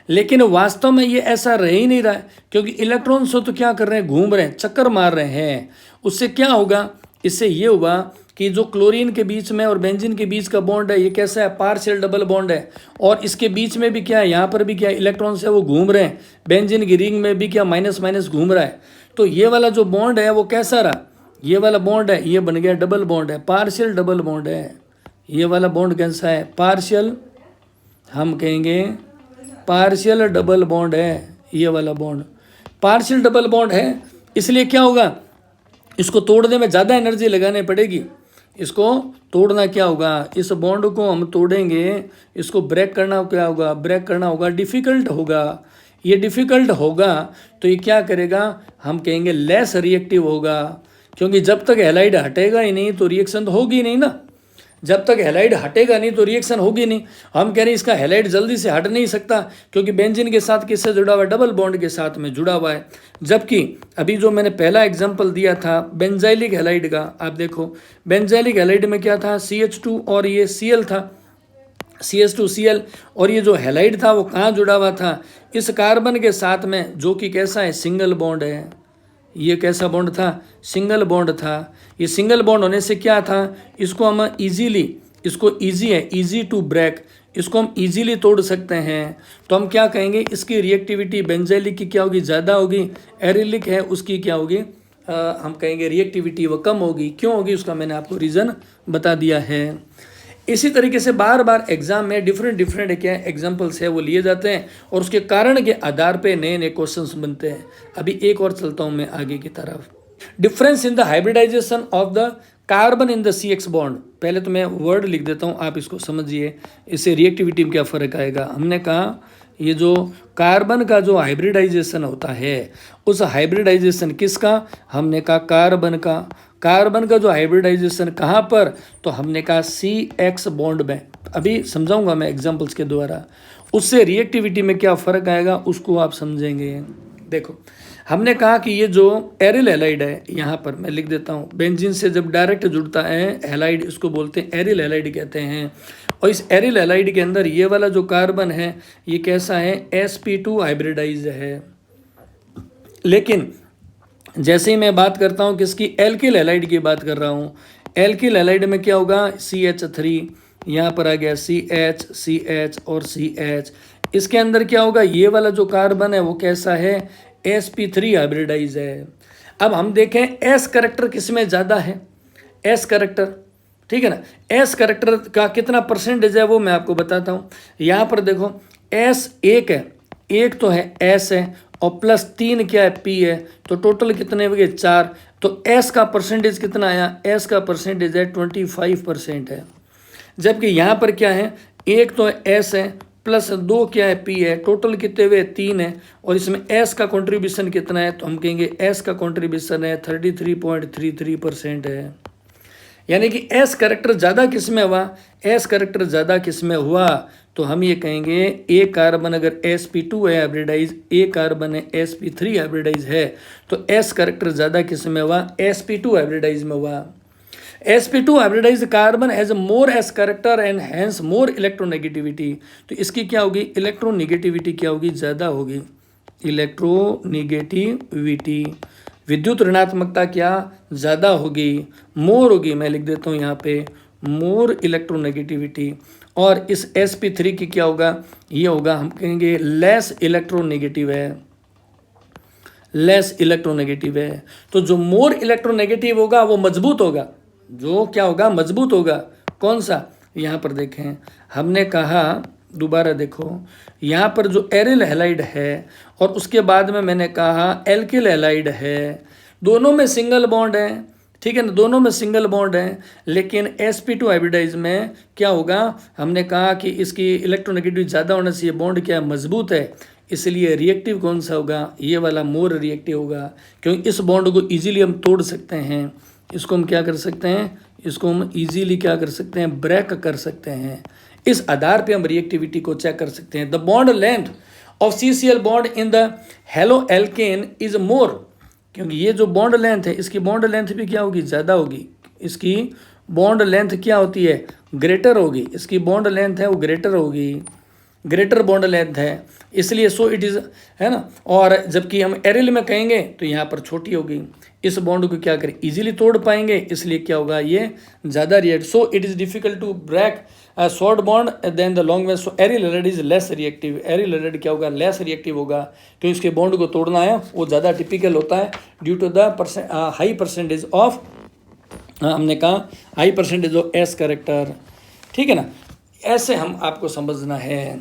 लेकिन वास्तव में ये ऐसा रह ही नहीं रहा है, क्योंकि इलेक्ट्रॉन्स तो क्या कर रहे हैं, घूम रहे हैं, चक्कर मार रहे हैं। उससे क्या होगा, इससे ये होगा कि जो क्लोरीन के बीच में और बेंजीन के बीच का बॉन्ड है ये कैसा है, पार्शियल डबल बॉन्ड है, और इसके बीच में भी क्या है, यहाँ पर भी क्या इलेक्ट्रॉन्स है वो घूम रहे हैं, बेंजीन की रिंग में भी क्या माइनस माइनस घूम रहा है। तो ये वाला जो बॉन्ड है वो कैसा रहा, ये वाला बॉन्ड है ये बन गया डबल बॉन्ड है, पार्शियल डबल बॉन्ड है। ये वाला बॉन्ड कैसा है, पार्शियल, हम कहेंगे पार्शियल डबल बॉन्ड है। ये वाला बॉन्ड पार्शियल डबल बॉन्ड है, इसलिए क्या होगा, इसको तोड़ने में ज़्यादा एनर्जी लगानी पड़ेगी। इसको तोड़ना क्या होगा, इस बॉन्ड को हम तोड़ेंगे, इसको ब्रेक करना क्या होगा, ब्रेक करना होगा, डिफ़िकल्ट होगा। ये डिफ़िकल्ट होगा तो ये क्या करेगा, हम कहेंगे लेस रिएक्टिव होगा। क्योंकि जब तक हैलाइड हटेगा ही नहीं तो रिएक्शन तो होगी नहीं ना। जब तक हैलाइड हटेगा नहीं तो रिएक्शन होगी नहीं। हम कह रहे हैं इसका हैलाइड जल्दी से हट नहीं सकता, क्योंकि बेंजीन के साथ किससे जुड़ा हुआ है, डबल बॉन्ड के साथ में जुड़ा हुआ है। जबकि अभी जो मैंने पहला एग्जांपल दिया था बेंजाइलिक हैलाइड का, आप देखो बेंजाइलिक हैलाइड में क्या था, CH2 और ये Cl था, CH2Cl, और ये जो हैलाइड था वो कहाँ जुड़ा हुआ था, इस कार्बन के साथ में, जो कि कैसा है, सिंगल बॉन्ड है। ये कैसा बॉन्ड था, सिंगल बॉन्ड था। ये सिंगल बॉन्ड होने से क्या था, इसको हम इजीली, इसको इजी है, इजी टू ब्रेक, इसको हम इजीली तोड़ सकते हैं। तो हम क्या कहेंगे, इसकी रिएक्टिविटी बेंजाइलिक की क्या होगी, ज़्यादा होगी, एरिलिक है उसकी क्या होगी, हम कहेंगे रिएक्टिविटी वो कम होगी। क्यों होगी उसका मैंने आपको रीज़न बता दिया है। इसी तरीके से बार बार एग्जाम में डिफरेंट क्या एग्जाम्पल्स है वो लिए जाते हैं, और उसके कारण के आधार पे नए नए क्वेश्चंस बनते हैं। अभी एक और चलता हूँ मैं आगे की तरफ। Difference in the hybridization of the carbon in the CX bond. पहले तो मैं वर्ड लिख देता हूँ, आप इसको समझिए, इससे रिएक्टिविटी में क्या फ़र्क आएगा। हमने कहा ये जो कार्बन का जो हाइब्रिडाइजेशन होता है, उस हाइब्रिडाइजेशन किसका, हमने कहा कार्बन का। कार्बन का जो हाइब्रिडाइजेशन कहाँ पर, तो हमने कहा CX बॉन्ड में। अभी समझाऊंगा मैं एग्जांपल्स के द्वारा, उससे रिएक्टिविटी में क्या फ़र्क आएगा उसको आप समझेंगे। देखो हमने कहा कि ये जो एरिल हैलाइड है, यहाँ पर मैं लिख देता हूँ, बेंजीन से जब डायरेक्ट जुड़ता है हैलाइड, इसको बोलते हैं एरिल हैलाइड कहते हैं। और इस एरिल हैलाइड के अंदर ये वाला जो कार्बन है ये कैसा है, sp2 हाइब्रिडाइज है। लेकिन जैसे ही मैं बात करता हूँ किसकी, एल्किल हैलाइड की बात कर रहा हूँ, एल्किल हैलाइड में क्या होगा, CH3, यहाँ पर आ गया CH और CH। इसके अंदर क्या होगा, ये वाला जो कार्बन है वो कैसा है, sp3 हाइब्रिडाइज है। अब हम देखें S करेक्टर किस में ज़्यादा है, S करेक्टर, ठीक है ना, S करेक्टर का कितना परसेंटेज है वो मैं आपको बताता हूँ। यहाँ पर देखो S एक है, एक तो है S है, और +3 क्या है, P है, तो टोटल कितने हो गए, 4। तो S का परसेंटेज कितना आया, S का परसेंटेज है 25% है। जबकि यहाँ पर क्या है, एक तो S है, +2 क्या है, P है, टोटल कितने हुए, 3 है। और इसमें S का कंट्रीब्यूशन कितना है, तो हम कहेंगे S का कंट्रीब्यूशन है 33.33% है। यानी कि S करेक्टर ज़्यादा किस में हुआ, S करेक्टर ज़्यादा किस में हुआ, तो हम ये कहेंगे ए कार्बन अगर sp2 है हाइब्रिडाइज, ए कार्बन है sp3 हाइब्रिडाइज है, तो S करेक्टर ज़्यादा किस में हुआ, sp2 हाइब्रिडाइज में हुआ। sp2 hybridize carbon has more S character and hence more electronegativity. तो इसकी क्या होगी, इलेक्ट्रोनेगेटिविटी क्या होगी, ज़्यादा होगी, इलेक्ट्रोनेगेटिविटी, विद्युत ऋणात्मकता क्या ज़्यादा होगी, मोर होगी। मैं लिख देता हूँ यहाँ पे मोर इलेक्ट्रोनेगेटिविटी। और इस sp3 की क्या होगा, ये होगा, हम कहेंगे लेस इलेक्ट्रोनेगेटिव है, लेस इलेक्ट्रोनेगेटिव है। तो जो मोर इलेक्ट्रोनेगेटिव होगा वो मजबूत होगा, जो क्या होगा, मजबूत होगा। कौन सा, यहाँ पर देखें, हमने कहा दोबारा देखो, यहाँ पर जो एरिल हैलाइड है और उसके बाद में मैंने कहा एल्किल हैलाइड है, दोनों में सिंगल बॉन्ड है, ठीक है ना, दोनों में सिंगल बॉन्ड है। लेकिन sp2 हाइब्रिडाइज में क्या होगा, हमने कहा कि इसकी इलेक्ट्रोनेगेटिविटी ज़्यादा होने से ये बॉन्ड क्या है, मजबूत है, इसलिए रिएक्टिव कौन सा होगा, ये वाला मोर रिएक्टिव होगा, क्योंकि इस बॉन्ड को इजीली हम तोड़ सकते हैं। इसको हम क्या कर सकते हैं, इसको हम इजीली क्या कर सकते हैं, ब्रेक कर सकते हैं। इस आधार पे हम रिएक्टिविटी को चेक कर सकते हैं। The bond length of CCl bond in the halo alkane is more, क्योंकि ये जो बॉन्ड लेंथ है इसकी बॉन्ड लेंथ भी क्या होगी, ज़्यादा होगी। इसकी बॉन्ड लेंथ क्या होती है, ग्रेटर होगी, इसकी बॉन्ड लेंथ है वो ग्रेटर होगी, ग्रेटर बॉन्ड लेंथ है, इसलिए सो इट इज़, है ना। और जबकि हम एरिल में कहेंगे तो यहाँ पर छोटी होगी। इस बॉन्ड को क्या करें, इजीली तोड़ पाएंगे, इसलिए क्या होगा, ये ज़्यादा react, so it is difficult to break short bond then the long way. So aryl halide is less reactive, aryl halide क्या होगा, लेस रिएक्टिव होगा, क्योंकि इसके बॉन्ड को तोड़ना है वो ज़्यादा टिपिकल होता है due to the high percentage of, हमने कहा high percentage of S character, ठीक है ना। ऐसे हम आपको समझना है,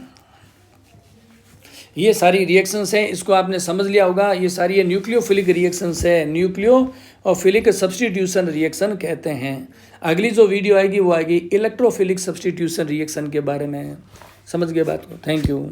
ये सारी रिएक्शंस हैं, इसको आपने समझ लिया होगा। ये सारी न्यूक्लियोफिलिक रिएक्शंस है, न्यूक्लियोफिलिक सब्स्टिट्यूशन रिएक्शन कहते हैं। अगली जो वीडियो आएगी वो आएगी इलेक्ट्रोफिलिक सब्स्टिट्यूशन रिएक्शन के बारे में। समझ गए बात को, थैंक यू।